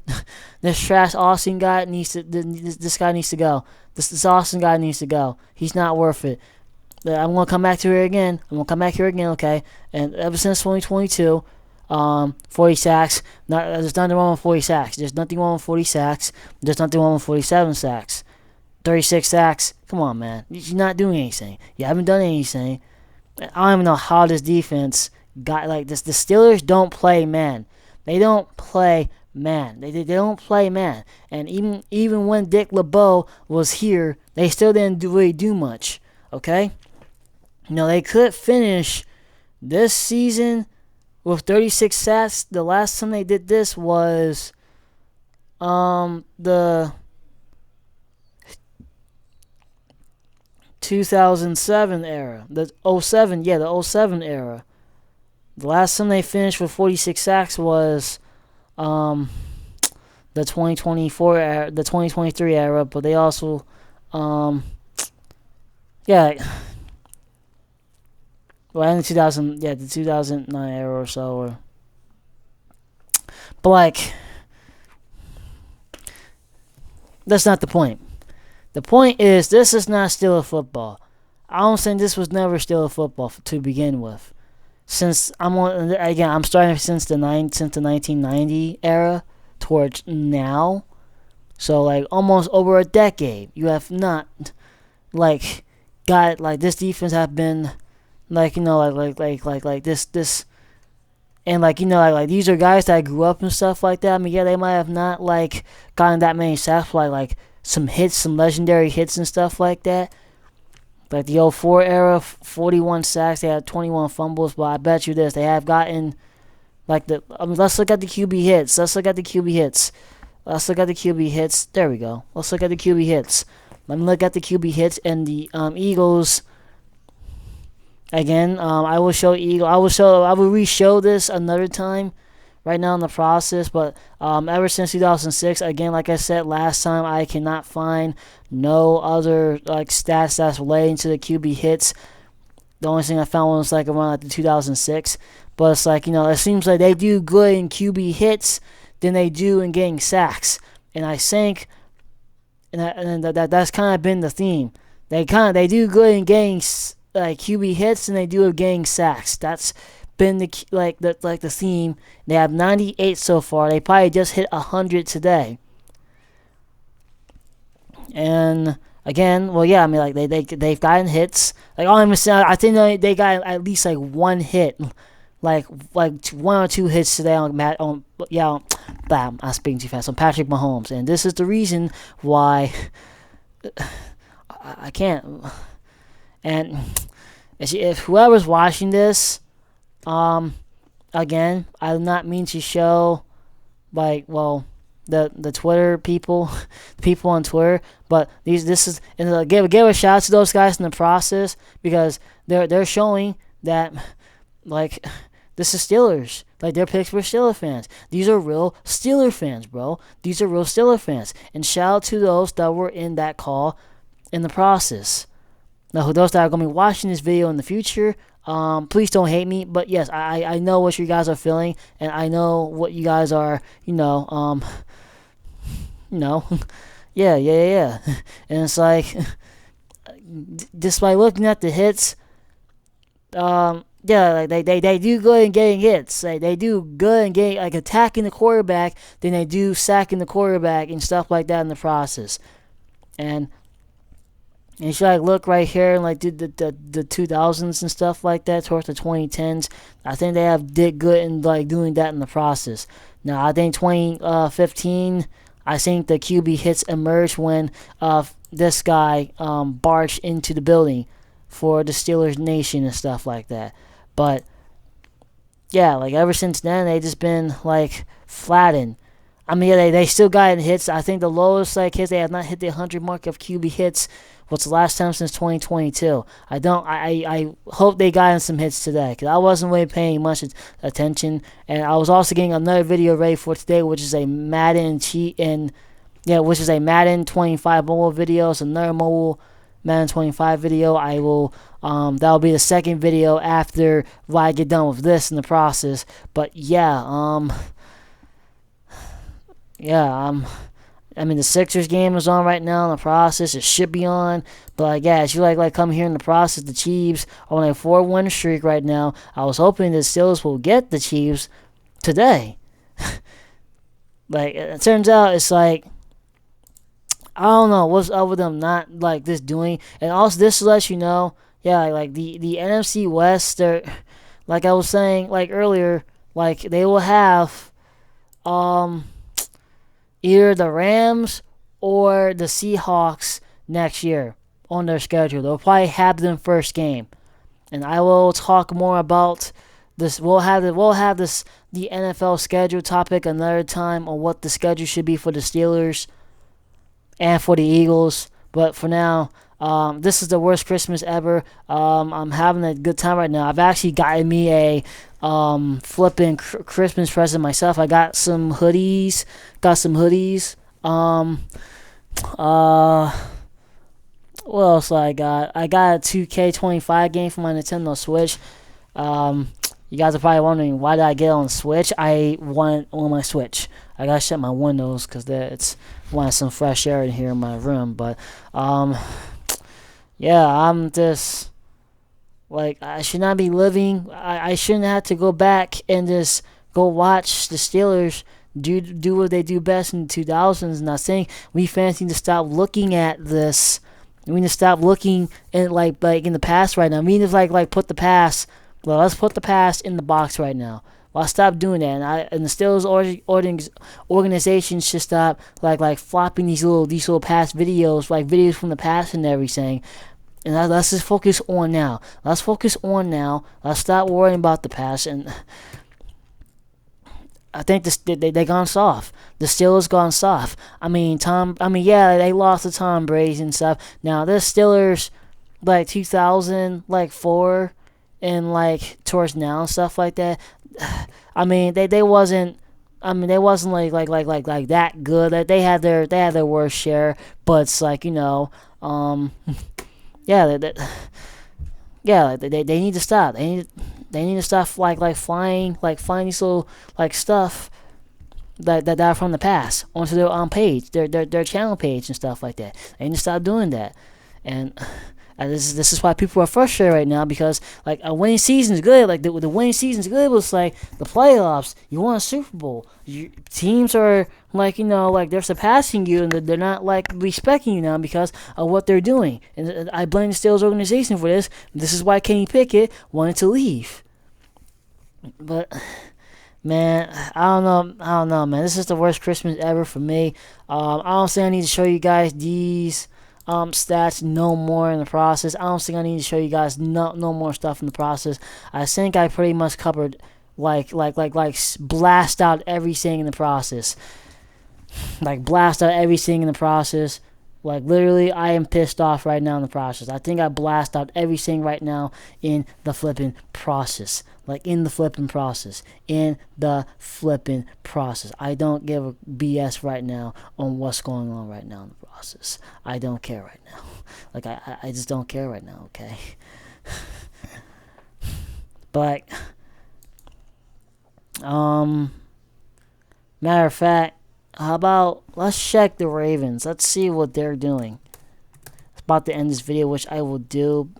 This Trash Austin guy this guy needs to go. This Austin guy needs to go. He's not worth it. I'm going to come back to here again. Okay? And ever since 2022, 40 sacks. There's nothing wrong with 40 sacks. There's nothing wrong with 40 sacks. There's nothing wrong with 47 sacks. 36 sacks. Come on, man. You're not doing anything. You haven't done anything. I don't even know how this defense got like this. The Steelers don't play man. They don't play man. They don't play man. And even when Dick LeBeau was here, they still didn't really do much. Okay? They could finish this season with 36 sacks. The last time they did this was the 2007 era. The 07 era. The last time they finished with 46 sacks was the 2024 era, the 2023 era, but they also well, in the 2009 era or so. But like, that's not the point. The point is, this is not still a football. I don't think this was never still a football to begin with. Since I'm starting since the 1990 era towards now, so like almost over a decade, you have not like got like this defense have been like like this and like like these are guys that grew up and stuff like that. I mean, yeah, they might have not like gotten that many sacks, like some hits, some legendary hits and stuff like that. Like the 04 era, 41 sacks, they had 21 fumbles, but I bet you this, they have gotten like let's look at the QB hits. There we go. Let's look at the QB hits. Let me look at the QB hits and the Eagles. Again, I will re-show this another time. Right now in the process, but ever since 2006, again, like I said last time, I cannot find no other like stats that's relating to the QB hits. The only thing I found was like around like the 2006, but it's like it seems like they do good in QB hits than they do in getting sacks, and I think, that's kind of been the theme. They do good in getting like QB hits than they do of getting sacks. That's been the theme. They have 98 so far. They probably just hit 100 today. And again, well, yeah, I mean, like they've gotten hits. Like I think they got at least like one hit, like one or two hits today on I'm speaking too fast on Patrick Mahomes, and this is the reason why I can't. And if whoever's watching this. Again, I do not mean to show, like, well, the Twitter people, people on Twitter, but give a shout out to those guys in the process, because they're showing that, like, this is Steelers, like they're Pittsburgh Steelers fans. These are real Steeler fans, bro. These are real Steeler fans, and shout out to those that were in that call in the process. Now, those that are going to be watching this video in the future, please don't hate me, but yes, I know what you guys are feeling, and I know what you guys are, yeah. And it's like, just by looking at the hits, like they do good in getting hits. Like, they do good in getting, like, attacking the quarterback than they do sacking the quarterback and stuff like that in the process. And you should like look right here and like the 2000s and stuff like that towards the 2010s. I think they did good in like doing that in the process. Now I think 2015, I think the QB hits emerged when this guy barged into the building for the Steelers Nation and stuff like that. But yeah, like ever since then they just been like flattened. I mean, yeah, they still got hits. I think the lowest like hits, they have not hit the 100 mark of QB hits. What's the last time since 2022? I hope they got in some hits today, because I wasn't really paying much attention, and I was also getting another video ready for today, which is a Madden 25 mobile video. It's another mobile Madden 25 video. I will that'll be the second video after I get done with this in the process. But yeah, I mean, the Sixers game is on right now in the process. It should be on. But, like, yeah, as you like come here in the process, the Chiefs are on a 4-1 streak right now. I was hoping the Steelers will get the Chiefs today. Like, it turns out it's like, I don't know what's up with them not, like, this doing. And also, this lets you know, yeah, like, the NFC West, they're, like I was saying, like, earlier, like, they will have, either the Rams or the Seahawks next year on their schedule. They'll probably have them first game, and I will talk more about this. We'll have the NFL schedule topic another time on what the schedule should be for the Steelers and for the Eagles. But for now, this is the worst Christmas ever. I'm having a good time right now. I've actually gotten me a flipping Christmas present myself. I got some hoodies. What else I got? I got a 2K25 game for my Nintendo Switch. You guys are probably wondering, why did I get on Switch? I want on my Switch. I gotta shut my windows because it's wanting some fresh air in here in my room. But yeah, I'm just like, I should not be living. I shouldn't have to go back and just go watch the Steelers do what they do best in the 2000s. Not saying we fans need to stop looking at this. We need to stop looking in like in the past right now. We need to like put the past. Well, let's put the past in the box right now. Well, stop doing that, and the Steelers organization should stop like flopping these little past videos, like videos from the past and everything. And let's just focus on now. Let's focus on now. Let's stop worrying about the past. And I think they gone soft. The Steelers gone soft. Yeah, they lost to Tom Brady and stuff. Now the Steelers, like 2004 and like towards now and stuff like that. They wasn't like that good. Like they had their worst share, but it's like, yeah, they need to stop. They need to stop like flying these little like stuff that are from the past onto their page, their channel page and stuff like that. They need to stop doing that. And this is why people are frustrated right now, because like a winning season is good. Like the winning season is good, but it's like the playoffs. You want a Super Bowl. Teams are like like they're surpassing you, and they're not like respecting you now because of what they're doing. And I blame the Steelers organization for this. This is why Kenny Pickett wanted to leave. But man, I don't know, man. This is the worst Christmas ever for me. I don't think I need to show you guys these stats no more in the process. I don't think I need to show you guys no more stuff in the process. I think I pretty much covered like blast out everything in the process. Like blast out everything in the process. Like literally, I am pissed off right now in the process. I think I blast out everything right now in the flipping process. Like in the flipping process. I don't give a BS right now on what's going on right now in the process. I don't care right now. Like I just don't care right now, okay? But matter of fact, how about let's check the Ravens. Let's see what they're doing. It's about to end this video, which I will do.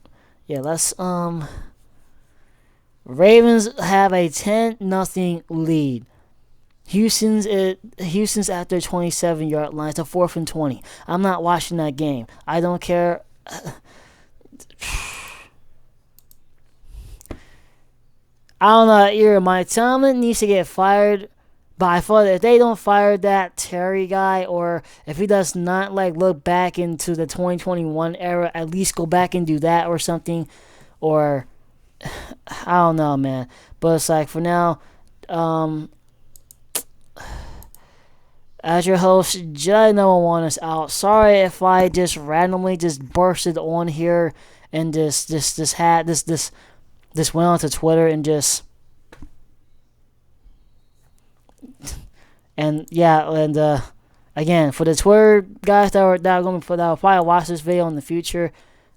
Yeah, let's Ravens have a 10-0 lead. Houston's at their 27-yard line. It's a 4th and 20. I'm not watching that game. I don't care. I don't know. Either Mike Tomlin needs to get fired. But I thought if they don't fire that Terry guy, or if he does not like look back into the 2021 era, at least go back and do that or something, or I don't know, man. But it's like for now, as your host, Jedi number 1 is out. Sorry if I just randomly just bursted on here and just went onto Twitter and just. And yeah, and again, for the Twitter guys that will probably watch this video in the future,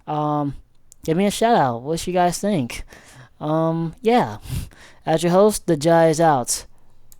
give me a shout out. What you guys think? Yeah. As your host, the Jai is out.